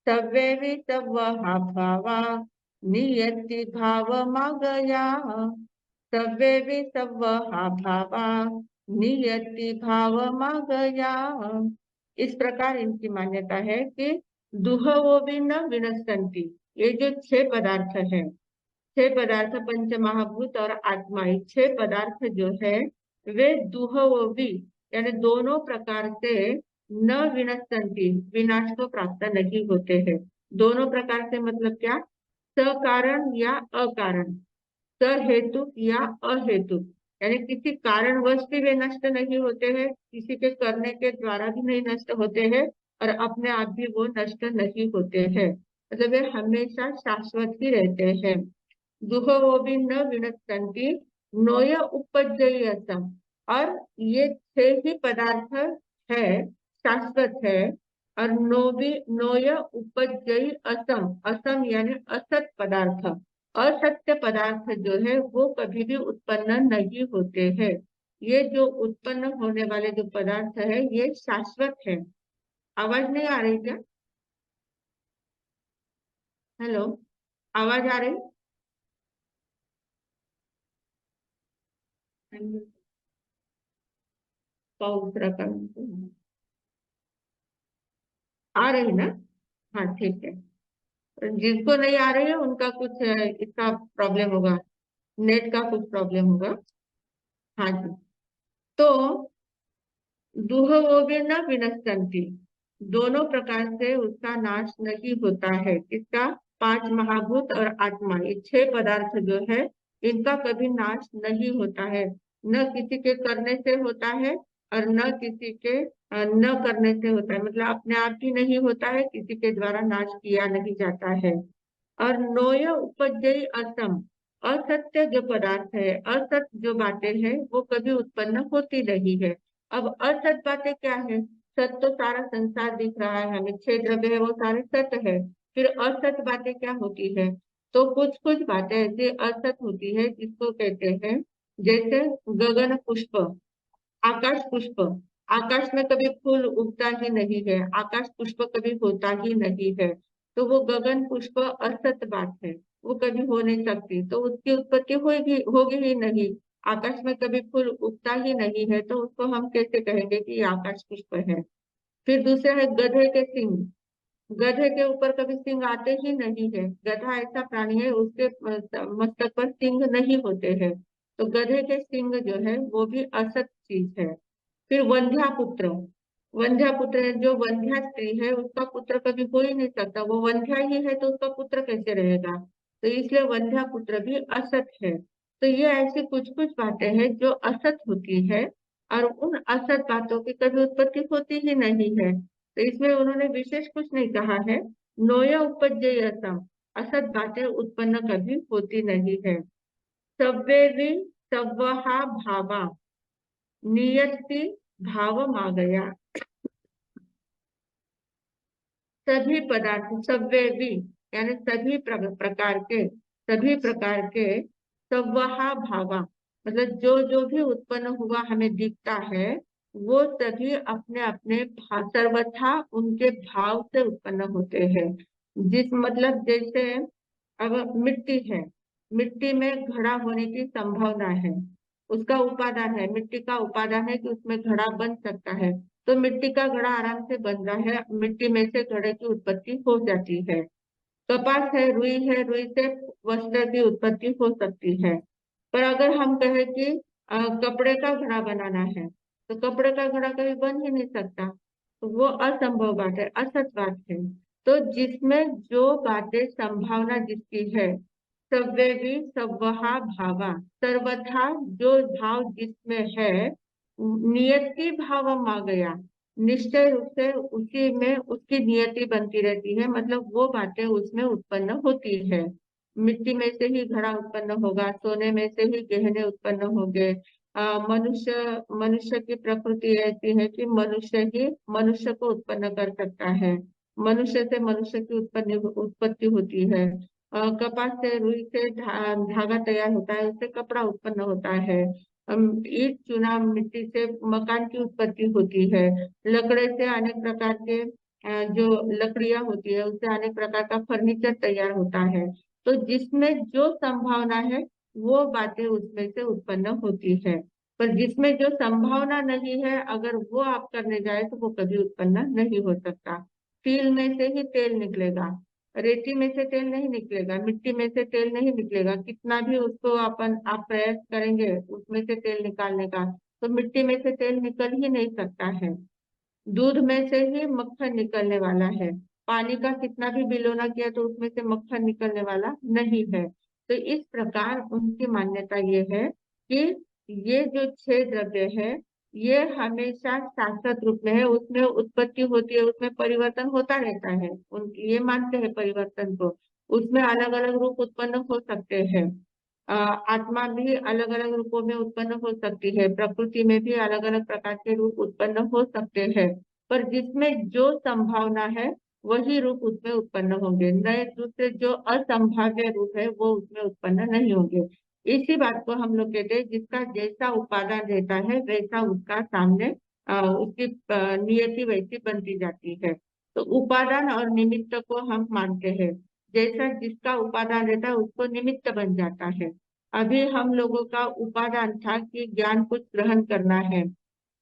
सव्ये विसव्वहा भावा, नियति भावमागया, सव्ये विसव्वहा भावा, नियति भावमागया। इस प्रकार इनकी मान्यता है कि दुहवो विन विनश्यन्ति, ये जो छह पदार्थ है, छह पदार्थ पंच महाभूत और आत्मा, ये छह पदार्थ जो है, वे दुहवी यानी दोनों प्रकार से न विनश्यन्ति, विनाश को प्राप्त नहीं होते हैं। दोनों प्रकार से मतलब क्या, सकारण या अकारण, सहेतुक या अहेतुक, यानी किसी कारणवश भी वे नष्ट नहीं होते हैं, किसी के करने के द्वारा भी नहीं नष्ट होते हैं, और अपने आप भी वो नष्ट नहीं होते हैं, मतलब वे हमेशा शाश्वत ही रहते हैं। दुहवोभि न विनश्यन्ति, नोय उपजयसम, और ये छह ही पदार्थ है, शाश्वत है। और नोय उपजय असम, असम यानी असत पदार्थ, असत्य पदार्थ जो है वो कभी भी उत्पन्न नहीं होते हैं। ये जो उत्पन्न होने वाले जो पदार्थ है, ये शाश्वत है। आवाज नहीं आ रही क्या, हेलो, आवाज आ रही, पाउस रखा, आ रही ना, हाँ ठीक है। जिनको नहीं आ रही है उनका कुछ इसका प्रॉब्लम होगा, नेट का कुछ प्रॉब्लम होगा। हाँ जी। तो दुहवोगे न विनश्यन्ति, दोनों प्रकार से उसका नाश नहीं होता है। किसका? पांच महाभूत और आत्मा, ये छह पदार्थ जो है इनका कभी नाश नहीं होता है। न किसी के करने से होता है और न किसी के न करने से होता है, मतलब अपने आप ही नहीं होता है, किसी के द्वारा नाश किया नहीं जाता है। और नोय उपजयी असम, असत्य जो पदार्थ है, असत जो बातें हैं वो कभी उत्पन्न होती नहीं है। अब असत बातें क्या है? सत तो सारा संसार दिख रहा है हमें, छह द्रव्य है वो सारे सत है। फिर असत बातें क्या होती है? तो कुछ कुछ बातें ऐसी असत होती है जिसको कहते हैं, जैसे गगन पुष्प, आकाश पुष्प। आकाश में कभी फूल उगता ही नहीं है, आकाश पुष्प कभी होता ही नहीं है। तो वो गगन पुष्प असत बात है, वो कभी हो नहीं सकती, तो उसकी उत्पत्ति होगी होगी ही नहीं। आकाश में कभी फूल उगता ही नहीं है, तो उसको हम कैसे कहेंगे कि ये आकाश पुष्प है? फिर दूसरा है गधे के सिंग। गधे के ऊपर कभी सिंग आते ही नहीं है, गधा ऐसा प्राणी है उसके मस्तक पर सिंग नहीं होते हैं। तो गधे के सिंग जो है वो भी असत चीज है। फिर वंध्या पुत्र, वंध्या पुत्र है, जो वंध्या स्त्री है उसका पुत्र कभी हो ही नहीं सकता, वो वंध्या ही है तो उसका पुत्र कैसे रहेगा? तो इसलिए वंध्या पुत्र भी असत है। तो ये ऐसी कुछ कुछ बातें हैं जो असत होती है, और उन असत बातों की कभी उत्पत्ति होती ही नहीं है। तो इसमें उन्होंने विशेष कुछ नहीं कहा है। नोय उपजय असम, असत बातें उत्पन्न कभी होती नहीं है। सव्वे भी सव्वहा भावा, नियति भाव मा गया, सभी पदार्थ, सव्वे भी यानी सभी प्रकार के, सभी प्रकार के, सव्वहा भावा मतलब जो जो भी उत्पन्न हुआ हमें दिखता है, वो सभी अपने अपने सर्वथा उनके भाव से उत्पन्न होते हैं। जिस मतलब जैसे अब मिट्टी है, मिट्टी में घड़ा होने की संभावना है, उसका उपादान है, मिट्टी का उपादान है कि उसमें घड़ा बन सकता है, तो मिट्टी का घड़ा आराम से बन रहा है, मिट्टी में से घड़े की उत्पत्ति हो जाती है। कपास है, रुई से वस्त्र की उत्पत्ति हो सकती है। पर अगर हम कहें कि कपड़े का घड़ा बनाना है, तो कपड़े का घड़ा कभी बन ही नहीं सकता, तो वो असंभव बात है, असत बात है। तो जिसमें जो बातें संभावना जिसकी है, सव्वे भी सव्वहा भावा, सर्वथा जो भाव जिसमें है, नियति भाव आ गया, निश्चय रूप से उसी में उसकी नियति बनती रहती है, मतलब वो बातें उसमें उत्पन्न होती है। मिट्टी में से ही घड़ा उत्पन्न होगा, सोने में से ही गहने उत्पन्न होंगे। मनुष्य मनुष्य की प्रकृति ऐसी है कि मनुष्य ही मनुष्य को उत्पन्न कर सकता है, मनुष्य से मनुष्य की उत्पत्ति होती है। कपास से, रुई से धागा तैयार होता है, उससे कपड़ा उत्पन्न होता है। ईट चूना मिट्टी से मकान की उत्पत्ति होती है। लकड़े से अनेक प्रकार के जो लकड़ियां होती है उससे अनेक प्रकार का फर्नीचर तैयार होता है। तो जिसमें जो संभावना है वो बातें उसमें से उत्पन्न होती है। पर जिसमें जो संभावना नहीं है, अगर वो आप करने जाए तो वो कभी उत्पन्न नहीं हो सकता। तिल में से ही तेल निकलेगा, रेती में से तेल नहीं निकलेगा, मिट्टी में से तेल नहीं निकलेगा, कितना भी उसको आप प्रयास करेंगे उसमें से तेल निकालने का, तो मिट्टी में से तेल निकल ही नहीं सकता है। दूध में से ही मक्खन निकलने वाला है, पानी का कितना भी बिलोना किया तो उसमें से मक्खन निकलने वाला नहीं है। तो इस प्रकार उनकी मान्यता ये है कि ये जो छह द्रव्य है ये हमेशा शाश्वत रूप में है, उसमें उत्पत्ति होती है, उसमें परिवर्तन होता रहता है, उन ये मानते हैं परिवर्तन को। उसमें अलग अलग रूप उत्पन्न हो सकते हैं। आत्मा भी अलग अलग रूपों में उत्पन्न हो सकती है, प्रकृति में भी अलग अलग प्रकार के रूप उत्पन्न हो सकते हैं। पर जिसमें जो संभावना है वही रूप उसमें उत्पन्न होंगे, नए दूसरे जो असंभाव्य रूप है वो उसमें उत्पन्न नहीं होंगे। इसी बात को हम लोग कहते हैं, जिसका जैसा उपादान रहता है वैसा उसका सामने उसकी नियति वैसी बनती जाती है। तो उपादान और निमित्त को हम मानते हैं, जैसा जिसका उपादान रहता है उसको निमित्त बन जाता है। अभी हम लोगों का उपादान था कि ज्ञान कुछ ग्रहण करना है,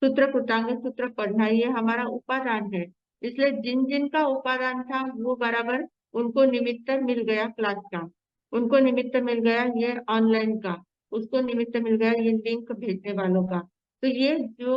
सूत्र कृतांग सूत्र पढ़ना, ये हमारा उपादान है। इसलिए जिन जिन का उपादान था वो बराबर उनको निमित्त मिल गया क्लास का, उनको निमित्त मिल गया ये ऑनलाइन का, उसको निमित्त मिल गया, ये लिंक भेजने वालों का। तो ये जो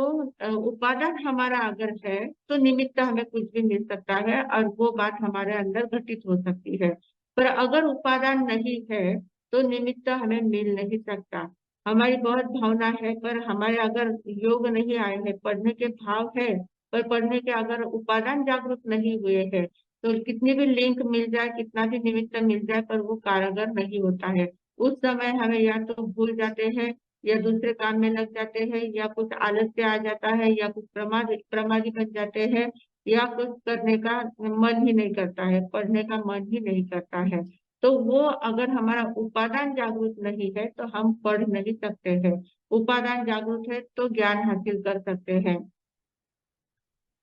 उपादान हमारा अगर है तो निमित्त हमें कुछ भी मिल सकता है और वो बात हमारे अंदर घटित हो सकती है। पर अगर उपादान नहीं है तो निमित्त हमें मिल नहीं सकता। हमारी बहुत भावना है पर हमारे अगर योग नहीं आए हैं, पढ़ने के भाव है पर पढ़ने के अगर उपादान जागरूक नहीं हुए हैं, तो कितनी भी लिंक मिल जाए, कितना भी निमित्त मिल जाए, पर वो कारगर नहीं होता है। उस समय हमें या तो भूल जाते हैं, या दूसरे काम में लग जाते हैं, या कुछ आलस्य आ जाता है, या कुछ प्रमादी बन जाते हैं, या कुछ करने का मन ही नहीं करता है, पढ़ने का मन ही नहीं करता है। तो वो अगर हमारा उपादान जागरूक नहीं है तो हम पढ़ नहीं सकते हैं। उपादान जागरूक है तो ज्ञान हासिल कर सकते हैं।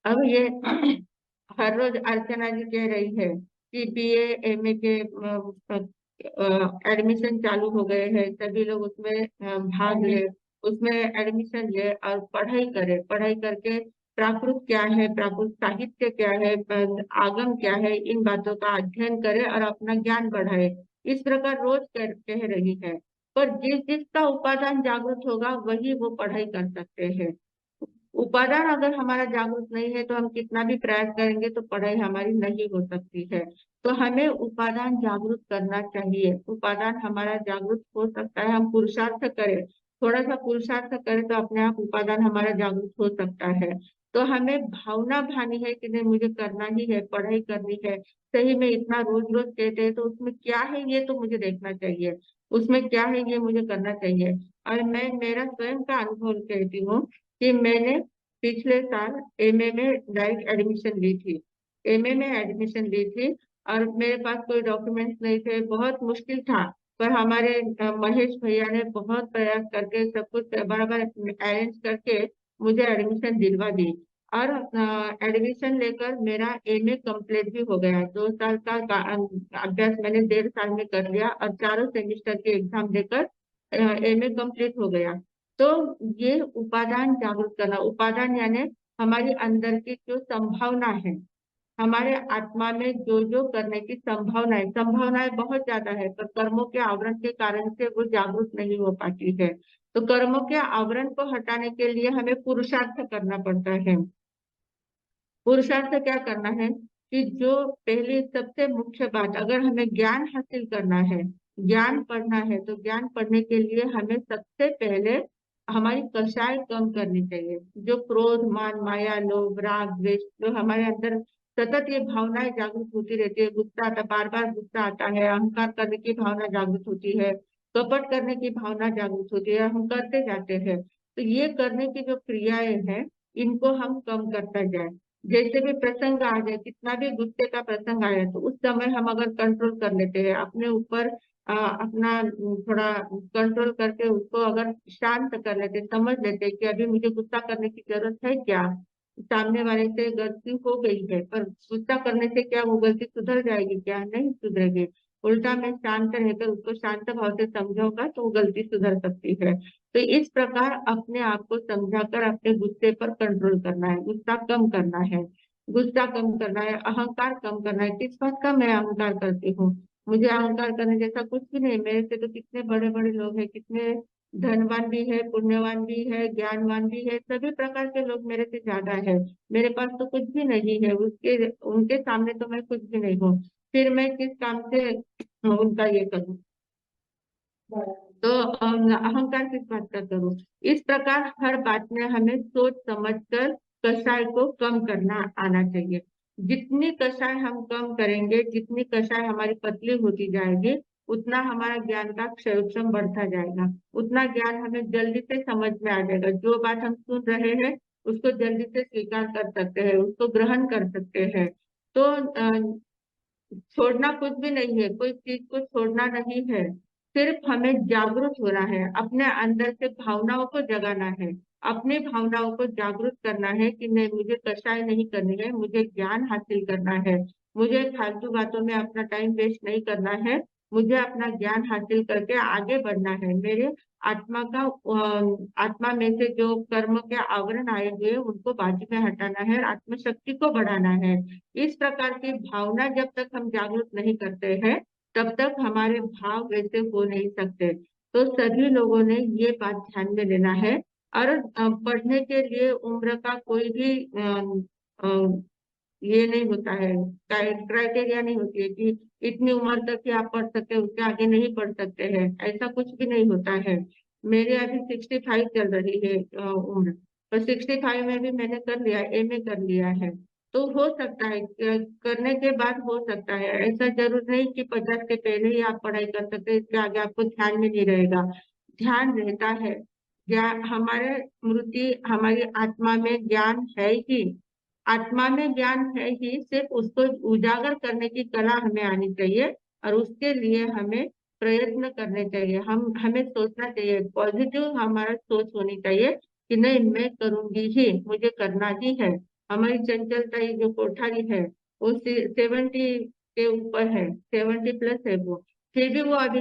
अब ये हर रोज अर्चना जी कह रही है कि बीए एमए के एडमिशन चालू हो गए हैं, सभी लोग उसमें भाग ले, उसमें एडमिशन ले और पढ़ाई करे, पढ़ाई करके प्राकृत क्या है, प्राकृत साहित्य क्या है, आगम क्या है, इन बातों का अध्ययन करे और अपना ज्ञान बढ़ाए। इस प्रकार रोज कह रही है। पर जिस जिसका उपादान जागृत होगा वही वो पढ़ाई कर सकते हैं। उपादान अगर हमारा जागरूक नहीं है तो हम कितना भी प्रयास करेंगे तो पढ़ाई हमारी नहीं हो सकती है। तो हमें उपादान जागरूक करना चाहिए। उपादान हमारा जागरूक हो सकता है, हम पुरुषार्थ करें, थोड़ा सा पुरुषार्थ करें तो अपने आप उपादान हमारा जागरूक हो सकता है। तो हमें भावना भानी है कि नहीं मुझे करना ही है, पढ़ाई करनी है, सही में इतना रोज रोज कहते हैं तो उसमें क्या है ये तो मुझे देखना चाहिए, उसमें क्या है ये मुझे करना चाहिए। और मैं मेरा स्वयं का अनुभव कहती हूँ कि मैंने पिछले साल एमए में डायरेक्ट एडमिशन ली थी, एमए में एडमिशन ली थी, और मेरे पास कोई डॉक्यूमेंट्स नहीं थे, बहुत मुश्किल था। पर हमारे महेश भैया ने बहुत प्रयास करके सब कुछ बराबर अरेंज करके मुझे एडमिशन दिलवा दी। और एडमिशन लेकर मेरा एमए कंप्लीट भी हो गया। 2 साल का अभ्यास मैंने 1.5 साल में कर लिया और चारों सेमिस्टर के एग्जाम देकर एमए कंप्लीट हो गया। तो ये उपादान जागरूक करना, उपादान यानी हमारी अंदर की जो संभावना है, हमारे आत्मा में जो जो करने की संभावनाएं बहुत ज्यादा है, पर कर्मों के आवरण के कारण से वो जागरूक नहीं हो पाती है। तो कर्मों के आवरण को हटाने के लिए हमें पुरुषार्थ करना पड़ता है। पुरुषार्थ क्या करना है कि जो पहली सबसे मुख्य बात, अगर हमें ज्ञान हासिल करना है, ज्ञान पढ़ना है, तो ज्ञान पढ़ने के लिए हमें सबसे पहले हमारी कषाय कम करनी चाहिए। जो क्रोध मान माया लोभ राग द्वेष जो हमारे अंदर सतत ये भावनाएं जागृत होती रहती है, गुस्सा आता, बार बार गुस्सा आता है, अहंकार करने की भावना जागृत होती है, कपट करने की भावना जागृत होती है, हम करते जाते हैं। तो ये करने की जो क्रियाएं हैं इनको हम कम करते जाए। जैसे भी प्रसंग आ जाए, कितना भी गुस्से का प्रसंग आया तो उस समय हम अगर कंट्रोल कर लेते हैं अपने ऊपर, अपना थोड़ा कंट्रोल करके उसको अगर शांत कर लेते, समझ लेते कि अभी मुझे गुस्सा करने की जरूरत है क्या, सामने वाले से गलती हो गई है पर गुस्सा करने से क्या वो गलती सुधर जाएगी, क्या नहीं सुधरेगी। उल्टा मैं शांत रहकर उसको शांत भाव से समझाऊंगा तो वो गलती सुधर सकती है। तो इस प्रकार अपने आप को समझाकर अपने गुस्से पर कंट्रोल करना है, गुस्सा कम करना है, गुस्सा कम करना है, अहंकार कम करना है। किस बात का मैं अहंकार करती हूँ, मुझे अहंकार करने जैसा कुछ भी नहीं। मेरे से तो कितने बड़े बड़े लोग हैं, कितने धनवान भी है, पुण्यवान भी है, ज्ञानवान भी है, सभी प्रकार के लोग मेरे से ज्यादा है। मेरे पास तो कुछ भी नहीं है, उसके उनके सामने तो मैं कुछ भी नहीं हूँ। फिर मैं किस काम से उनका ये करूँ, तो अहंकार किस बात का करूं। इस प्रकार हर बात में हमें सोच समझकर कषाय को कम करना आना चाहिए। जितनी कषाय हम कम करेंगे, जितनी कषाय हमारी पतली होती जाएगी, उतना हमारा ज्ञान का क्षयोक्षम बढ़ता जाएगा, उतना ज्ञान हमें जल्दी से समझ में आ जाएगा। जो बात हम सुन रहे हैं उसको जल्दी से स्वीकार कर सकते हैं, उसको ग्रहण कर सकते हैं। तो छोड़ना कुछ भी नहीं है, कोई चीज को छोड़ना नहीं है, सिर्फ हमें जागरूक होना है, अपने अंदर से भावनाओं को जगाना है, अपनी भावनाओं को जागरूक करना है कि नहीं मुझे कषाय नहीं करनी है, मुझे ज्ञान हासिल करना है, मुझे फालतू बातों में अपना टाइम वेस्ट नहीं करना है, मुझे अपना ज्ञान हासिल करके आगे बढ़ना है। मेरे आत्मा का आत्मा में से जो कर्म के आवरण आए हुए हैं, उनको बाजू में हटाना है, आत्म शक्ति को बढ़ाना है। इस प्रकार की भावना जब तक हम जागरूक नहीं करते हैं तब तक हमारे भाव वैसे हो नहीं सकते। तो सभी लोगों ने ये बात ध्यान में लेना है। और पढ़ने के लिए उम्र का कोई भी ये नहीं होता है, क्राइटेरिया नहीं होती है कि इतनी उम्र तक ही आप पढ़ सकते हैं, उसके आगे नहीं पढ़ सकते हैं, ऐसा कुछ भी नहीं होता है। मेरे अभी 65 चल रही है उम्र, पर 65 में भी मैंने कर लिया, एमए कर लिया है। तो हो सकता है करने के बाद हो सकता है, ऐसा जरूर नहीं कि 50 के पहले ही आप पढ़ाई कर सकते हैं, इसके आगे आपको ध्यान में नहीं रहेगा। ध्यान रहता है। ज्ञान हमारे स्मृति, हमारी आत्मा में ज्ञान है ही, आत्मा में ज्ञान है ही, सिर्फ उसको उजागर करने की कला हमें आनी चाहिए। और उसके लिए हमें प्रयत्न करने चाहिए, हमें सोचना चाहिए, पॉजिटिव हमारा सोच होनी चाहिए कि नहीं मैं करूंगी ही, मुझे करना ही है। हमारी चंचलता ये जो कोठारी है वो 70 के ऊपर है, 70+ है वो, फिर भी वो अभी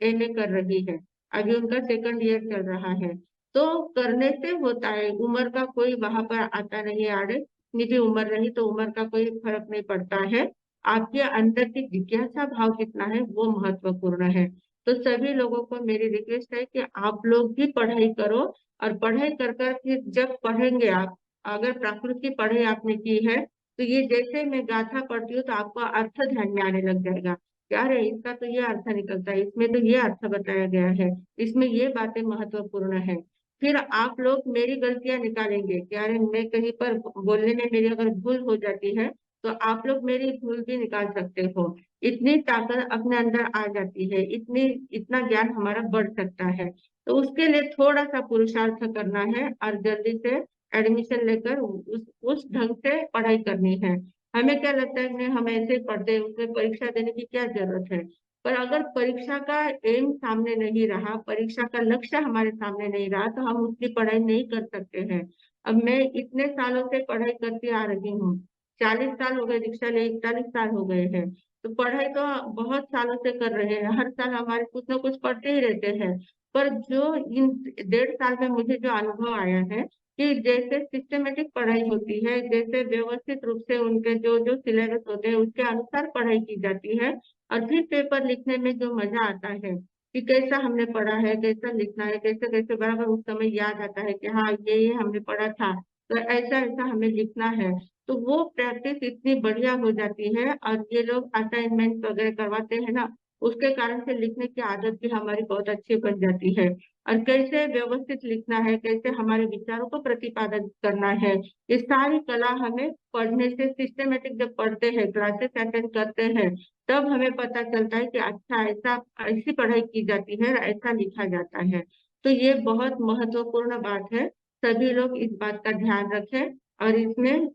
एमए कर रही है, अभी उनका सेकंड ईयर चल रहा है। तो करने से होता है, उम्र का कोई वहां पर आता नहीं है आड़े, जितनी भी उम्र रही तो उम्र का कोई फर्क नहीं पड़ता है। आपके अंदर की जिज्ञासा भाव कितना है वो महत्वपूर्ण है। तो सभी लोगों को मेरी रिक्वेस्ट है कि आप लोग भी पढ़ाई करो, और पढ़ाई कर कर फिर जब पढ़ेंगे आप, अगर प्राकृत की पढ़ाई आपने की है तो ये जैसे मैं गाथा पढ़ती हूँ तो आपको अर्थ ध्यान में आने लग जाएगा, यार इसका तो ये अर्थ निकलता है, इसमें तो ये अर्थ बताया गया है, इसमें ये बातें महत्वपूर्ण है। फिर आप लोग मेरी गलतियां निकालेंगे कि अरे मैं कहीं पर बोलने में मेरी अगर भूल हो जाती है, तो आप लोग मेरी भूल भी निकाल सकते हो। इतनी ताकत अपने अंदर आ जाती है, इतनी इतना ज्ञान हमारा बढ़ सकता है। तो उसके लिए थोड़ा सा पुरुषार्थ करना है और जल्दी से एडमिशन लेकर उस ढंग से पढ़ाई करनी है। हमें क्या लगता है कि हम ऐसे ही पढ़ते हैं, उसमें परीक्षा देने की क्या जरूरत है। पर अगर परीक्षा का एम सामने नहीं रहा, परीक्षा का लक्ष्य हमारे सामने नहीं रहा, तो हम उसकी पढ़ाई नहीं कर सकते हैं। अब मैं इतने सालों से पढ़ाई करती आ रही हूँ, 40 साल हो गए, दीक्षा ले 41 साल हो गए हैं। तो पढ़ाई तो बहुत सालों से कर रहे हैं, हर साल हमारे कुछ ना कुछ पढ़ते ही रहते हैं। पर जो इन 1.5 साल में मुझे जो अनुभव आया है कि जैसे सिस्टमेटिक पढ़ाई होती है, जैसे व्यवस्थित रूप से उनके जो जो सिलेबस होते हैं उसके अनुसार पढ़ाई की जाती है, और फिर पेपर लिखने में जो मजा आता है कि कैसा हमने पढ़ा है, कैसा लिखना है, कैसे कैसे बराबर उस समय याद आता है कि हाँ ये हमने पढ़ा था, तो ऐसा ऐसा हमें लिखना है। तो वो प्रैक्टिस इतनी बढ़िया हो जाती है, और ये लोग असाइनमेंट वगैरह करवाते हैं ना, उसके कारण से लिखने की आदत भी हमारी बहुत अच्छी बन जाती है। और कैसे व्यवस्थित लिखना है, कैसे हमारे विचारों को प्रतिपादन करना है, ये सारी कला हमें पढ़ने से, सिस्टमेटिक जब पढ़ते हैं, क्लासेस अटेंड करते हैं, तब हमें पता चलता है कि अच्छा ऐसा, ऐसी पढ़ाई की जाती है, ऐसा लिखा जाता है। तो ये बहुत महत्वपूर्ण बात है, सभी लोग इस बात का ध्यान रखें और इसमें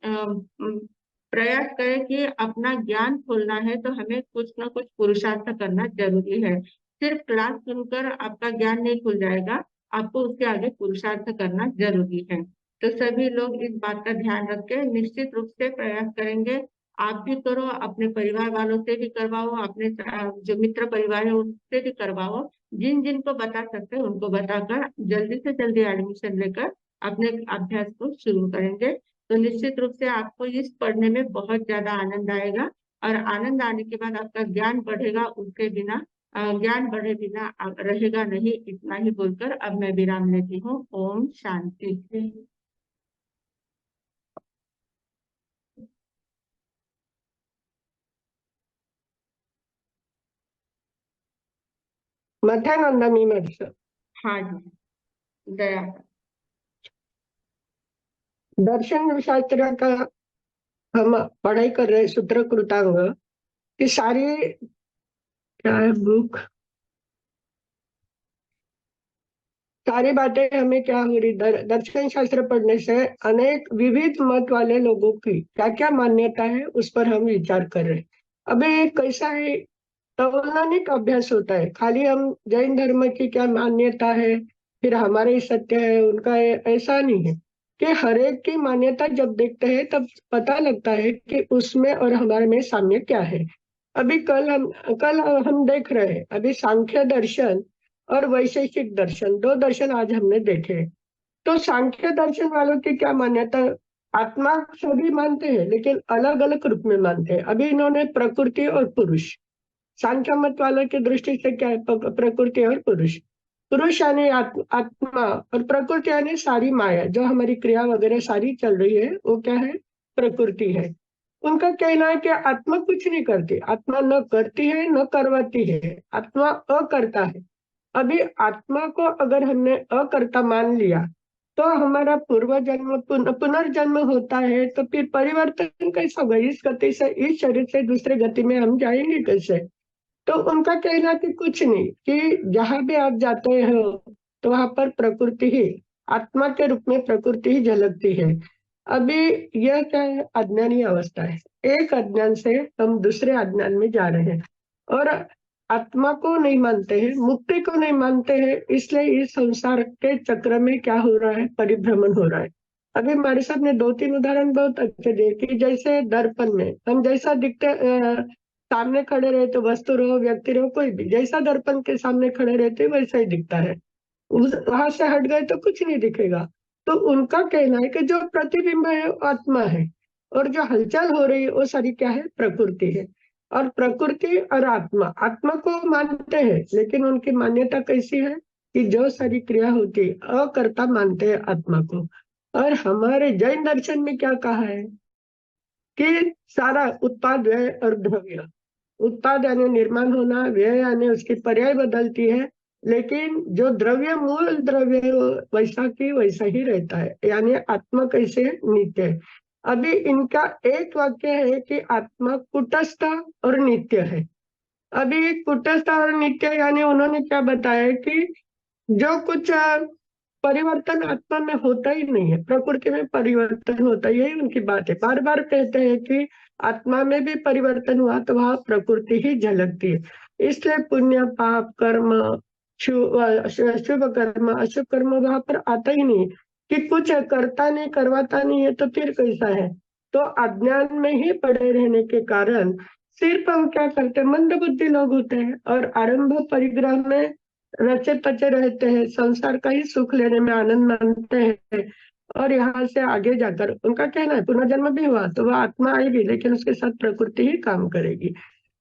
प्रयास करें कि अपना ज्ञान खोलना है तो हमें कुछ ना कुछ पुरुषार्थ करना जरूरी है। सिर्फ क्लास सुनकर आपका ज्ञान नहीं खुल जाएगा, आपको उसके आगे पुरुषार्थ करना जरूरी है। तो सभी लोग इस बात का ध्यान रखें, निश्चित रूप से प्रयास करेंगे। आप भी करो, अपने परिवार वालों से भी करवाओ, अपने जो मित्र परिवार है उससे भी करवाओ, जिन जिनको बता सकते हैं उनको बताकर जल्दी से जल्दी एडमिशन लेकर अपने अभ्यास को शुरू करेंगे। तो निश्चित रूप से आपको इस पढ़ने में बहुत ज्यादा आनंद आएगा, और आनंद आने के बाद आपका ज्ञान बढ़ेगा, उसके बिना ज्ञान बढ़े बिना रहेगा नहीं। इतना ही बोलकर अब मैं विराम लेती हूँ। ओम शांति। मध्यानंद मीमांस। हाँ जी, दया। दर्शन शास्त्र का हम पढ़ाई कर रहे सूत्र कृतांग की सारी, क्या है बुक, सारी बातें हमें क्या हो रही, दर्शन शास्त्र पढ़ने से अनेक विविध मत वाले लोगों की क्या क्या मान्यता है उस पर हम विचार कर रहे हैं। अभी कैसा है, तौलनिक अभ्यास होता है, खाली हम जैन धर्म की क्या मान्यता है फिर हमारे ही सत्य है उनका ऐसा नहीं है कि हर एक की मान्यता जब देखते हैं तब पता लगता है कि उसमें और हमारे में साम्य क्या है। अभी कल हम देख रहे हैं, अभी सांख्य दर्शन और वैशेषिक दर्शन, दो दर्शन आज हमने देखे। तो सांख्य दर्शन वालों की क्या मान्यता, आत्मा सभी मानते हैं लेकिन अलग अलग रूप में मानते हैं। अभी इन्होंने प्रकृति और पुरुष, सांख्य मत वालों की दृष्टि से क्या है, प्रकृति और पुरुष, पुरुष यानी आत्मा और प्रकृति यानी सारी माया, जो हमारी क्रिया वगैरह सारी चल रही है वो क्या है, प्रकृति है। उनका कहना है कि आत्मा कुछ नहीं करती, आत्मा न करती है न करवाती है, आत्मा अकर्ता है। अभी आत्मा को अगर हमने अकर्ता मान लिया तो हमारा पूर्व जन्म पुनर्जन्म होता है, तो फिर परिवर्तन कैसा होगा, इस गति से इस शरीर से दूसरे गति में हम जाएंगे कैसे। तो उनका कहना कि कुछ नहीं, कि जहां भी आप जाते हो तो वहां पर प्रकृति ही, आत्मा के रूप में प्रकृति ही झलकती है। अभी यह क्या है, अज्ञानी अवस्था है। एक अज्ञान से हम दूसरे अज्ञान में जा रहे हैं और आत्मा को नहीं मानते हैं, मुक्ति को नहीं मानते हैं, इसलिए इस संसार के चक्र में क्या हो रहा है, परिभ्रमण हो रहा है। अभी हमारे सामने 2-3 उदाहरण बहुत अच्छे दिए कि जैसे दर्पण में हम जैसा दिखते सामने खड़े रहे तो वस्तु रहो व्यक्ति रहो कोई भी, जैसा दर्पण के सामने खड़े रहते वैसा ही दिखता है, वहां से हट गए तो कुछ नहीं दिखेगा। तो उनका कहना है कि जो प्रतिबिंब है वो आत्मा है और जो हलचल हो रही है वो सारी क्या है, प्रकृति है। और प्रकृति और आत्मा, आत्मा को मानते हैं लेकिन उनकी मान्यता कैसी है कि जो सारी क्रिया होती है अकर्ता मानते हैं आत्मा को। और हमारे जैन दर्शन में क्या कहा है कि सारा उत्पाद व्यय और द्रव्य, उत्पाद यानी निर्माण होना, व्यय यानी उसकी पर्याय बदलती है, लेकिन जो द्रव्य मूल द्रव्य है वो वैसा की वैसा ही रहता है, यानी आत्मा कैसे नित्य है। अभी इनका एक वाक्य है कि आत्मा कुटस्थ और नित्य है। अभी कुटस्थ और नित्य यानी उन्होंने क्या बताया कि जो कुछ परिवर्तन आत्मा में होता ही नहीं है, प्रकृति में परिवर्तन होता है, यही उनकी बात है। बार बार कहते हैं कि आत्मा में भी परिवर्तन हुआ तो वहां प्रकृति ही झलकती है। इसलिए पुण्य पाप कर्म शुभ कर्म अशुभ कर्म वहां पर आता ही नहीं कि कुछ करता नहीं करवाता नहीं है, तो फिर कैसा है। तो अज्ञान में ही पड़े रहने के कारण सिर्फ हम क्या करते हैं, मंद बुद्धि लोग होते हैं और आरंभ परिग्रह में रचे पचे रहते हैं, संसार का ही सुख लेने में आनंद मानते हैं। और यहाँ से आगे जाकर उनका कहना है पुनर्जन्म भी हुआ तो वह आत्मा आएगी लेकिन उसके साथ प्रकृति ही काम करेगी।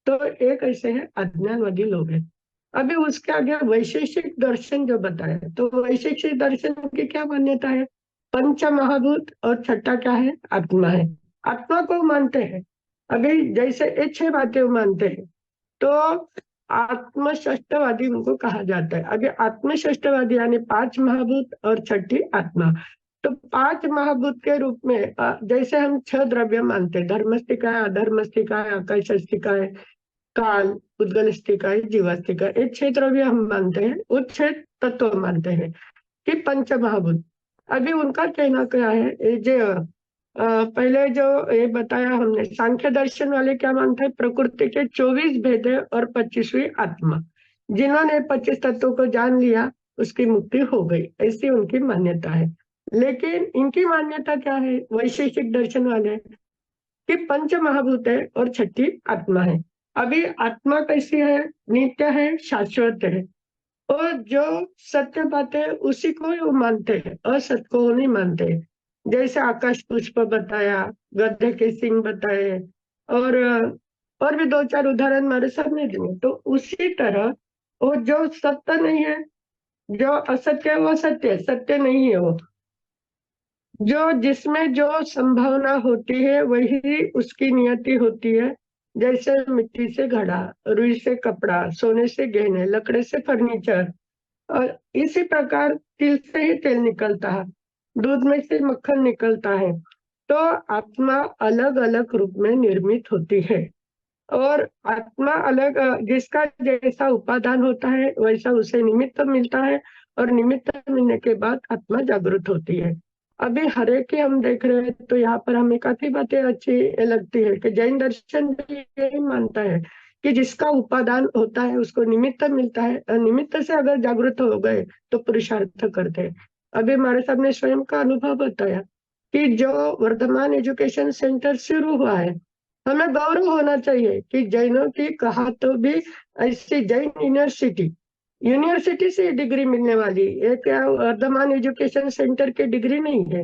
तो एक ऐसे है अज्ञानवादी लोग हैं। अभी उसके आगे वैशेषिक दर्शन जो बताया, तो वैशेषिक दर्शन की क्या मान्यता है, पंच महाभूत और छठा क्या है, आत्मा है। आत्मा को मानते हैं। अभी जैसे ये 6 बातें मानते हैं तो आत्मषष्ठवादी उनको कहा जाता है। अभी आत्मषष्ठवादी यानी 5 महाभूत और छठी आत्मा। तो 5 महाभूत के रूप में जैसे हम 6 द्रव्य मानते हैं, धर्मस्थिकाय अधर्मस्थिकाय आकाशस्थिकाय काल उद्गलस्थिकाय जीवास्थिकाय, ये 6 द्रव्य हम मानते हैं, वो 6 तत्व मानते हैं कि पंच महाभूत। अभी उनका कहना क्या है, ये जो पहले जो ये बताया हमने, सांख्य दर्शन वाले क्या मानते हैं, प्रकृति के 24 भेद है और 25वीं आत्मा। जिन्होंने 25 तत्वों को जान लिया उसकी मुक्ति हो गई, ऐसी उनकी मान्यता है। लेकिन इनकी मान्यता क्या है, वैशेषिक दर्शन वाले, कि पंच महाभूत है और छठी आत्मा है। अभी आत्मा कैसी है, नित्य है, शाश्वत है, और जो सत्य बात है उसी को वो मानते हैं, असत्य को नहीं मानते। जैसे आकाश पुष्प बताया, गधे के सिंह बताए, और भी 2-4 उदाहरण हमारे सामने दिए। तो उसी तरह वो जो सत्य नहीं है, जो असत्य है वो सत्य है, सत्य नहीं है वो। जो जिसमें जो संभावना होती है वही उसकी नियति होती है। जैसे मिट्टी से घड़ा, रुई से कपड़ा, सोने से गहने, लकड़े से फर्नीचर, और इसी प्रकार तिल से ही तेल निकलता है, दूध में से मक्खन निकलता है। तो आत्मा अलग अलग रूप में निर्मित होती है और आत्मा अलग, जिसका जैसा उपादान होता है वैसा उसे निमित्त मिलता है और निमित्त मिलने के बाद आत्मा जागृत होती है। अभी हरे की हम देख रहे हैं तो यहाँ पर हमें काफी बातें अच्छी लगती है कि जैन दर्शन भी यही मानता है कि जिसका उपादान होता है उसको निमित्त मिलता है, और निमित्त से अगर जागृत हो गए तो पुरुषार्थ करते हैं। अभी हमारे सामने स्वयं का अनुभव बताया कि जो वर्धमान एजुकेशन सेंटर शुरू हुआ है, हमें गौरव होना चाहिए कि जैनों की कहा तो भी ऐसी जैन यूनिवर्सिटी से डिग्री मिलने वाली, ये क्या वर्धमान एजुकेशन सेंटर की डिग्री नहीं है।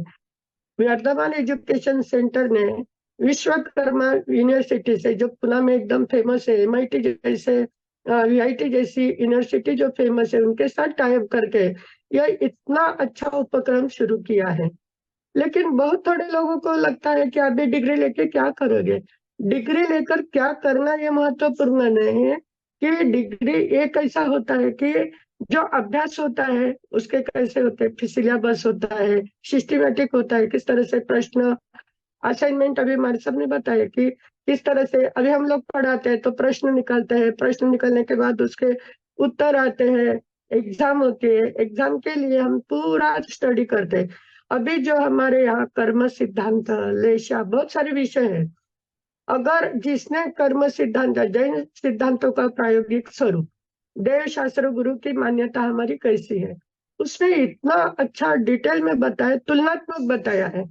वर्धमान एजुकेशन सेंटर ने विश्वकर्मा यूनिवर्सिटी से, जो पुणे में एकदम फेमस है, MIT जैसे VIT जैसी यूनिवर्सिटी जो फेमस है उनके साथ टाइप करके यह इतना अच्छा उपक्रम शुरू किया है। लेकिन बहुत थोड़े लोगों को लगता है कि अभी डिग्री लेके क्या करोगे। डिग्री लेकर क्या करना ये महत्वपूर्ण नहीं है, कि डिग्री एक ऐसा होता है कि जो अभ्यास होता है उसके कैसे होते हैं, सिलेबस होता है, सिस्टमेटिक होता है, किस तरह से प्रश्न असाइनमेंट अभी हमारे सबने बताया कि किस तरह से अभी हम लोग पढ़ाते हैं तो प्रश्न निकालते हैं, प्रश्न निकलने के बाद उसके उत्तर आते हैं, एग्जाम होती है, एग्जाम के लिए हम पूरा स्टडी करते हैं। अभी जो हमारे यहाँ कर्म सिद्धांत, लेशा, बहुत सारे विषय हैं। अगर जिसने कर्म सिद्धांत, जैन सिद्धांतों का प्रायोगिक स्वरूप, देव शास्त्र गुरु की मान्यता हमारी कैसी है, उसने इतना अच्छा डिटेल में बताया, तुलनात्मक बताया है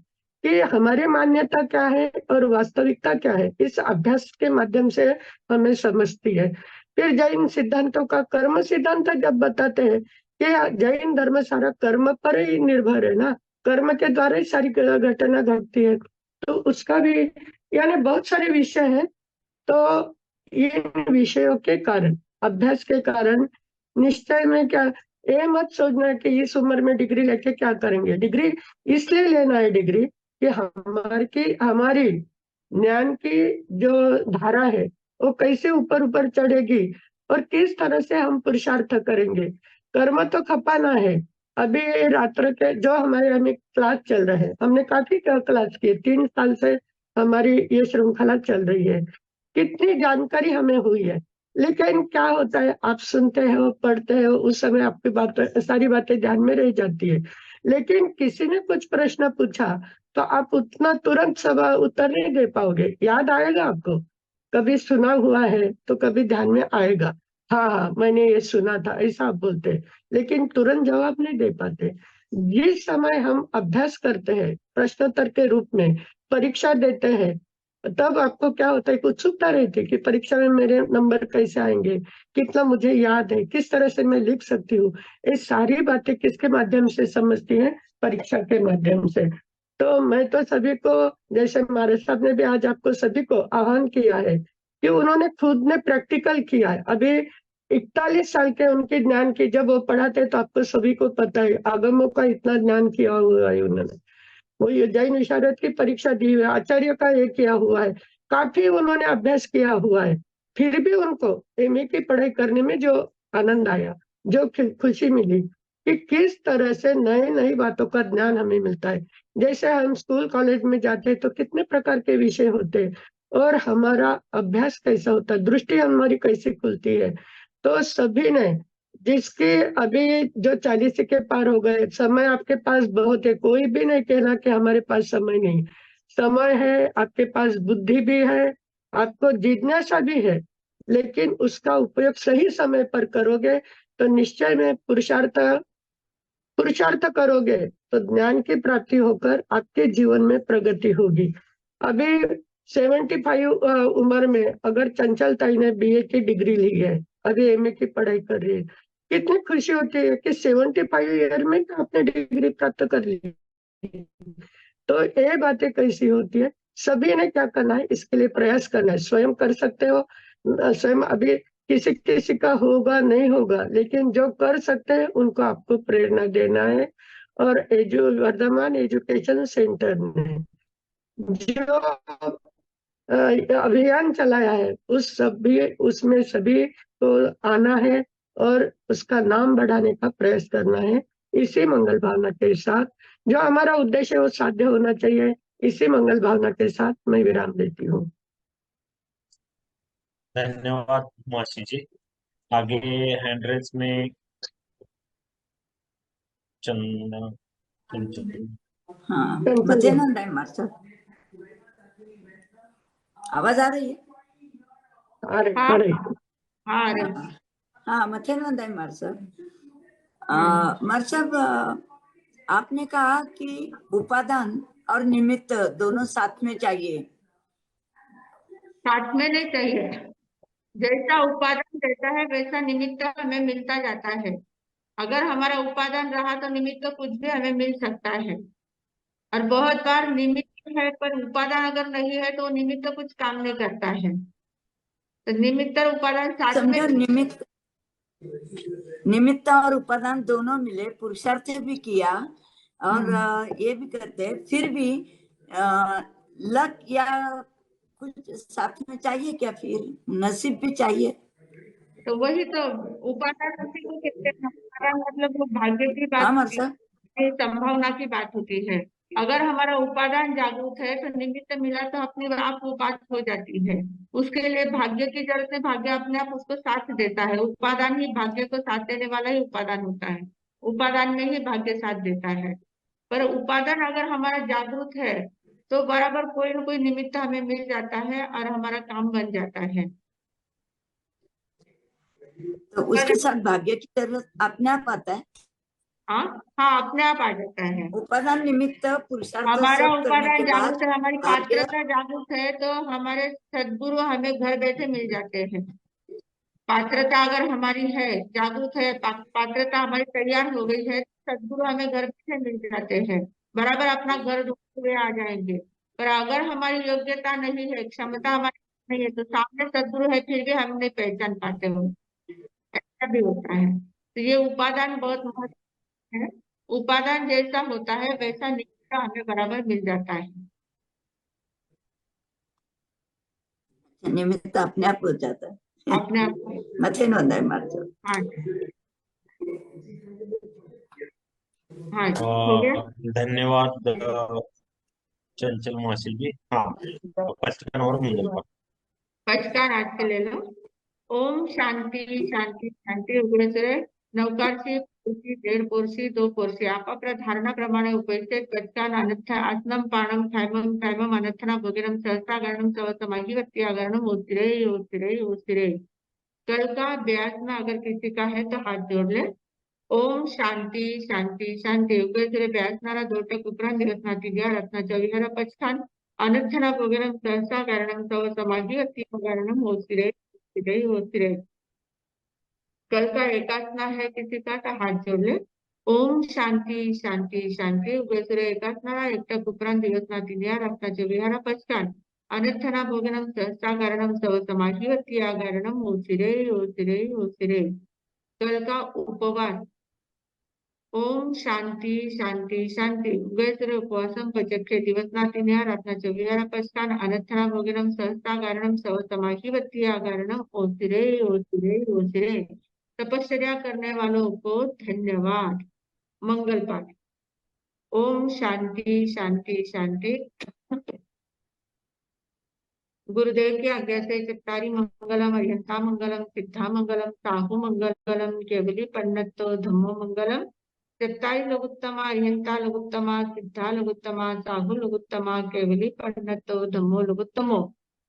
कि हमारी मान्यता क्या है और वास्तविकता क्या है, इस अभ्यास के माध्यम से हमें समझती है। फिर जैन सिद्धांतों का कर्म सिद्धांत जब बताते हैं कि जैन धर्म सारा कर्म पर ही निर्भर है ना, कर्म के द्वारा ही सारी घटना घटती है, तो उसका भी, यानी बहुत सारे विषय हैं। तो इन विषयों के कारण, अभ्यास के कारण निश्चय में क्या, ये मत सोचना कि इस उम्र में डिग्री लेके क्या करेंगे। डिग्री इसलिए लेना है डिग्री कि हमारी ज्ञान की जो धारा है वो कैसे ऊपर ऊपर चढ़ेगी और किस तरह से हम पुरुषार्थ करेंगे। कर्म तो खपाना है। अभी रात्र के जो हमारे हमें क्लास चल रहे हैं, हमने काफी क्लास की, 3 साल से हमारी ये श्रृंखला चल रही है, कितनी जानकारी हमें हुई है। लेकिन क्या होता है, आप सुनते हो, पढ़ते हो, उस समय आपकी बात, सारी बातें ध्यान में रह जाती है। लेकिन किसी ने कुछ प्रश्न पूछा तो आप उतना तुरंत सब उत्तर नहीं दे पाओगे। याद आएगा आपको, कभी सुना हुआ है तो कभी ध्यान में आएगा, हाँ हाँ मैंने ये सुना था, ऐसा आप बोलते हैं, लेकिन तुरंत जवाब नहीं दे पाते। जिस समय हम अभ्यास करते हैं प्रश्नोत्तर के रूप में, परीक्षा देते हैं, तब आपको क्या होता है, उत्सुकता रहती है कि परीक्षा में मेरे नंबर कैसे आएंगे, कितना मुझे याद है, किस तरह से मैं लिख सकती हूँ। ये सारी बातें किसके माध्यम से समझती है, परीक्षा के माध्यम से। तो मैं तो सभी को, जैसे हमारे साहब ने भी आज आपको सभी को आह्वान किया है कि उन्होंने खुद ने प्रैक्टिकल किया है। अभी 41 साल के उनके ज्ञान की, जब वो पढ़ाते तो आपको सभी को पता है आगमों का इतना ज्ञान किया हुआ है उन्होंने। वो ये जैन विशारद की परीक्षा दी हुई है, आचार्य का ये किया हुआ है, काफी उन्होंने अभ्यास किया हुआ है। फिर भी उनको MA की पढ़ाई करने में जो आनंद आया, जो खुशी मिली कि किस तरह से नई नई बातों का ज्ञान हमें मिलता है। जैसे हम स्कूल कॉलेज में जाते हैं तो कितने प्रकार के विषय होते हैं और हमारा अभ्यास कैसा होता है, दृष्टि हमारी कैसे खुलती है। तो सभी ने, जिसके अभी जो 40 के पार हो गए, समय आपके पास बहुत है, कोई भी नहीं कहना कि हमारे पास समय नहीं, समय है, आपके पास बुद्धि भी है, आपको जिज्ञासा भी है, लेकिन उसका उपयोग सही समय पर करोगे तो निश्चय में पुरुषार्थ करोगे तो ज्ञान की प्राप्ति होकर आपके जीवन में प्रगति होगी। अभी 75 उम्र में अगर चंचलताई ने BA की डिग्री ली है, अभी MA की पढ़ाई कर रही है, कितनी खुशी होती है कि 75 ईयर में आपने डिग्री प्राप्त कर ली। तो ये बातें कैसी होती है, सभी ने क्या करना है, इसके लिए प्रयास करना है। स्वयं कर सकते हो, स्वयं अभी किसी किसी का होगा नहीं होगा, लेकिन जो कर सकते हैं उनको आपको प्रेरणा देना है। और वर्धमान एजुकेशन सेंटर ने जो अभियान चलाया है, उसमें सभी को आना है और उसका नाम बढ़ाने का प्रयास करना है। इसी मंगल भावना के साथ, जो हमारा उद्देश्य है वो साध्य होना चाहिए। इसी मंगल भावना के साथ मैं विराम देती हूँ। धन्यवाद मासी जी। आगे हैंड रेस में चंदा, हाँ, चंचल मथेनंद है मास्टर, आवाज आ रही है? अरे हाँ अरे हाँ अरे हाँ, मथेनंद है मास्टर। हाँ मास्टर, आपने कहा कि उपादान और निमित्त दोनों साथ में चाहिए। साथ में नहीं चाहिए, जैसा उपादान देता है वैसा निमित्त हमें मिलता जाता है। अगर हमारा उपादान रहा तो निमित्त कुछ भी हमें मिल सकता है। और बहुत बार निमित्त है पर उपादान अगर नहीं है तो निमित्त कुछ काम नहीं करता है। तो निमित्त और उपादान साथ में। समझो निमित्त और उपादान दोनों मिले, पुरुषार्थ भी किया और ये भी करते हैं, फिर भी लक या कुछ साथ में चाहिए क्या? फिर नसीब भी चाहिए। तो वही तो उपादान उसी को कहते हैं। उपादान मतलब वो भाग्य की बात हाँ होती मतलब है, संभावना की बात होती है। अगर हमारा उपादान जागरूक है तो निमित्त मिला तो अपने आप वो बात हो जाती है। उसके लिए भाग्य की जरूरत है, भाग्य अपने आप उसको साथ देता है। उपादान ही भाग्य को साथ देने वाला ही उपादान होता है, उपादान में ही भाग्य साथ देता है। पर उपादान अगर हमारा जागरूक है तो बराबर कोई ना कोई निमित्त हमें मिल जाता है और हमारा काम बन जाता है। तो उसके साथ भाग्य की जरूरत अपने आप आता है। हाँ हाँ, अपने आप आ जाता है। उपादान निमित्त पुरुषार्थ हमारा सब करने के उपादान बाद जागरूक है, हमारी भाग्य। पात्रता जागरूक है तो हमारे सद्गुरु हमें घर बैठे मिल जाते हैं। पात्रता अगर हमारी है, जागरूक है, पात्रता हमारी तैयार हो गई है, सद्गुरु हमें घर बैठे मिल जाते हैं, बराबर अपना घर ढूंढते हुए आ जाएंगे। पर अगर हमारी योग्यता नहीं है, क्षमता हमारी नहीं है, तो सामने सद्गुरु है फिर भी हम नहीं पहचान पाते हो, ऐसा भी होता है। तो ये उपादान बहुत महत्व है। उपादान जैसा होता है वैसा निमित्त हमें बराबर मिल जाता है। निमित्त अपने आप हो जाता है। अपने आप मथेन होता है मार्चो। हाँ हाँ, हो गया। धन्यवाद चंचल मासी जी। हाँ, पचकन और मंगल। पचकार आज के ले लो। ओम शांति शांति शांती उग्र नवकारशी पोरशी 1.5 पोरशी 2 पोरशी आपापल्या धारणा प्रमाणे उपस्थित पचकान अन्यथा आसनम पाणम थैमम थैमम अन्यथा भोगिनम सहसा गणम समाहिवत्ति अगरणम ओतिरे ओतिरे ओतिरे। कल का अभ्यास में अगर किसी का है तो हाथ जोड़ ले। ओम शांति शांति शांती उग्र व्यासनारा दोटक उपरांत दिवसना तिथ्या रत्नाच्या विहार पचकान अनर्थना भोगिनम सहसा कारणम तव समाहिवत्ति अगरणम ओतिरे ओतिरे ओतिरे। कल का एकासना है किसी का तो हाथ जोड़ ले। ओम शांति शांति शांती उग्र एकासनारा एकटक उपरांत दिवसना तिथ्या रत्नाच्या विहार पचकान अनर्थना भोगिनम सहसा कारणम तव समाहिवत्ति अगरणम ओतिरे ओतिरे ओतिरे। कल का उपवास। ओम शांति शांति शांति उग्र उपवासम पचखे दिवसनातिन्या रत्नाच्या विहार पचकान अनर्थना भोगिनम सहसा कारणम सव समाहिवत्ति अगरणम ओतिरे ओतिरे ओतिरे। तपश्चर्या करने वालों को धन्यवाद। मंगल पाठ। ओम शांति शांति शांति। गुरुदेव की आज्ञा से चत्तारी मंगलम अर्यंता मंगलम सिद्धा मंगलम साहु मंगलम केवली पन्नतो धम्मो मंगलम। चत्तारी लघुत्तमा अर्यंता लघुत्तमा सिद्धा लघुत्तमा साहु लघुत्तमा केवली पन्नतो धम्मो लघुत्तमो।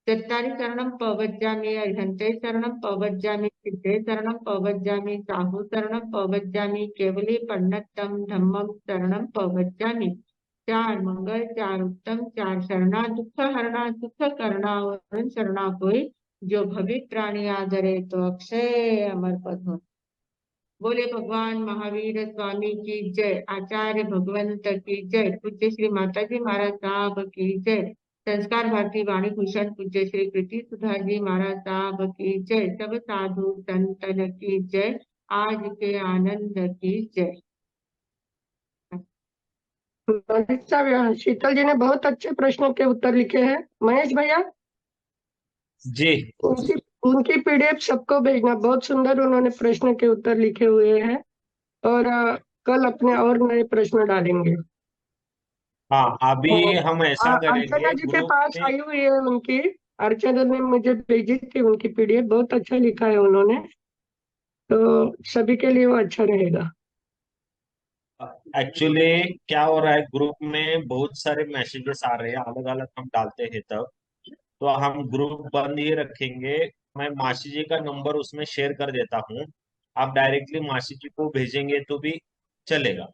चत्तारी शरणम पवज्जामि अर्हन्ते शरणम पवज्जामि सिद्धे शरणम पवज्जामि साहु शरणम पवज्जामि केवली पन्नतम धम्मम शरणम पवज्जामि। 4 मंगल 4 उत्तम 4 शरणा दुख हरणा दुख करना और शरणा कोई जो भवित प्राणी आदरे तो अक्षय अमर पद हो। बोले भगवान महावीर स्वामी की जय। आचार्य भगवंत की जय। पूज्य श्री माता जी महाराज साहब की जय। संस्कार भारती वाणी भूषण पूज्य श्री कृति सुधा जी महाराज साहब की जय। सब साधु संतन की जय। आज के आनंद की जय। शीतल जी ने बहुत अच्छे प्रश्नों के उत्तर लिखे हैं। महेश भैया जी, उनकी पीडीएफ सबको भेजना। बहुत सुंदर उन्होंने प्रश्न के उत्तर लिखे हुए हैं और कल अपने और नए प्रश्न डालेंगे। हाँ, अभी हम ऐसा अर्चना करेंगे जी के ग्रुप पास में। आई हुई है उनकी। अर्चना ने मुझे भेजी थी उनकी पीडीएफ। बहुत अच्छा लिखा है उन्होंने, तो सभी के लिए वो अच्छा रहेगा। एक्चुअली क्या हो रहा है, ग्रुप में बहुत सारे मैसेजेस आ रहे हैं, अलग अलग हम डालते हैं तब। तो हम ग्रुप बंद ही रखेंगे। मैं मासी जी का नंबर उसमें शेयर कर देता हूँ, आप डायरेक्टली मासी जी को भेजेंगे तो भी चलेगा।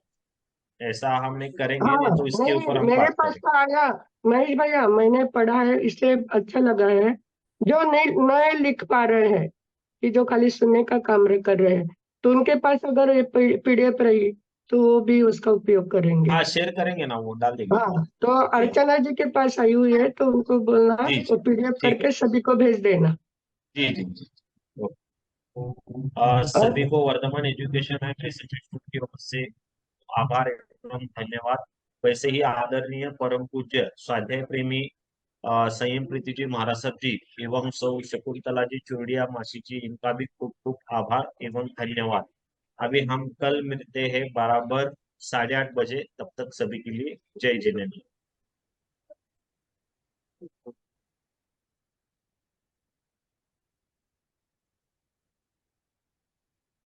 ऐसा हम नहीं करेंगे, हाँ, नहीं तो इसके नहीं ऊपर हम मेरे बात पास करेंगे। तो आया महेश भैया, मैंने पढ़ा है, इससे अच्छा लगा है। जो नए नए लिख पा रहे हैं कि जो खाली सुनने का काम कर रहे हैं, तो उनके पास अगर ये पीडीएफ रही तो वो भी उसका उपयोग करेंगे। हाँ, शेयर करेंगे ना, वो डाल देंगे। हाँ, तो अर्चना जी के पास आई हुई है तो उनको बोलना जी वो पीडीएफ ठीक है। करके सभी को भेज देना। जी जी जी। सभी को Vardhman education and research institute की ओर से आभार एवं धन्यवाद। वैसे ही आदरणीय परम पूज्य स्वाध्याय प्रेमी संयम प्रीति जी महाराज साहब जी एवं सौ शकुंतला जी चूड़िया मासी जी, इनका भी खूब खूब आभार एवं धन्यवाद। अभी हम कल मिलते हैं बराबर 8:30 बजे। तब तक सभी के लिए जय जिनेन्द्र।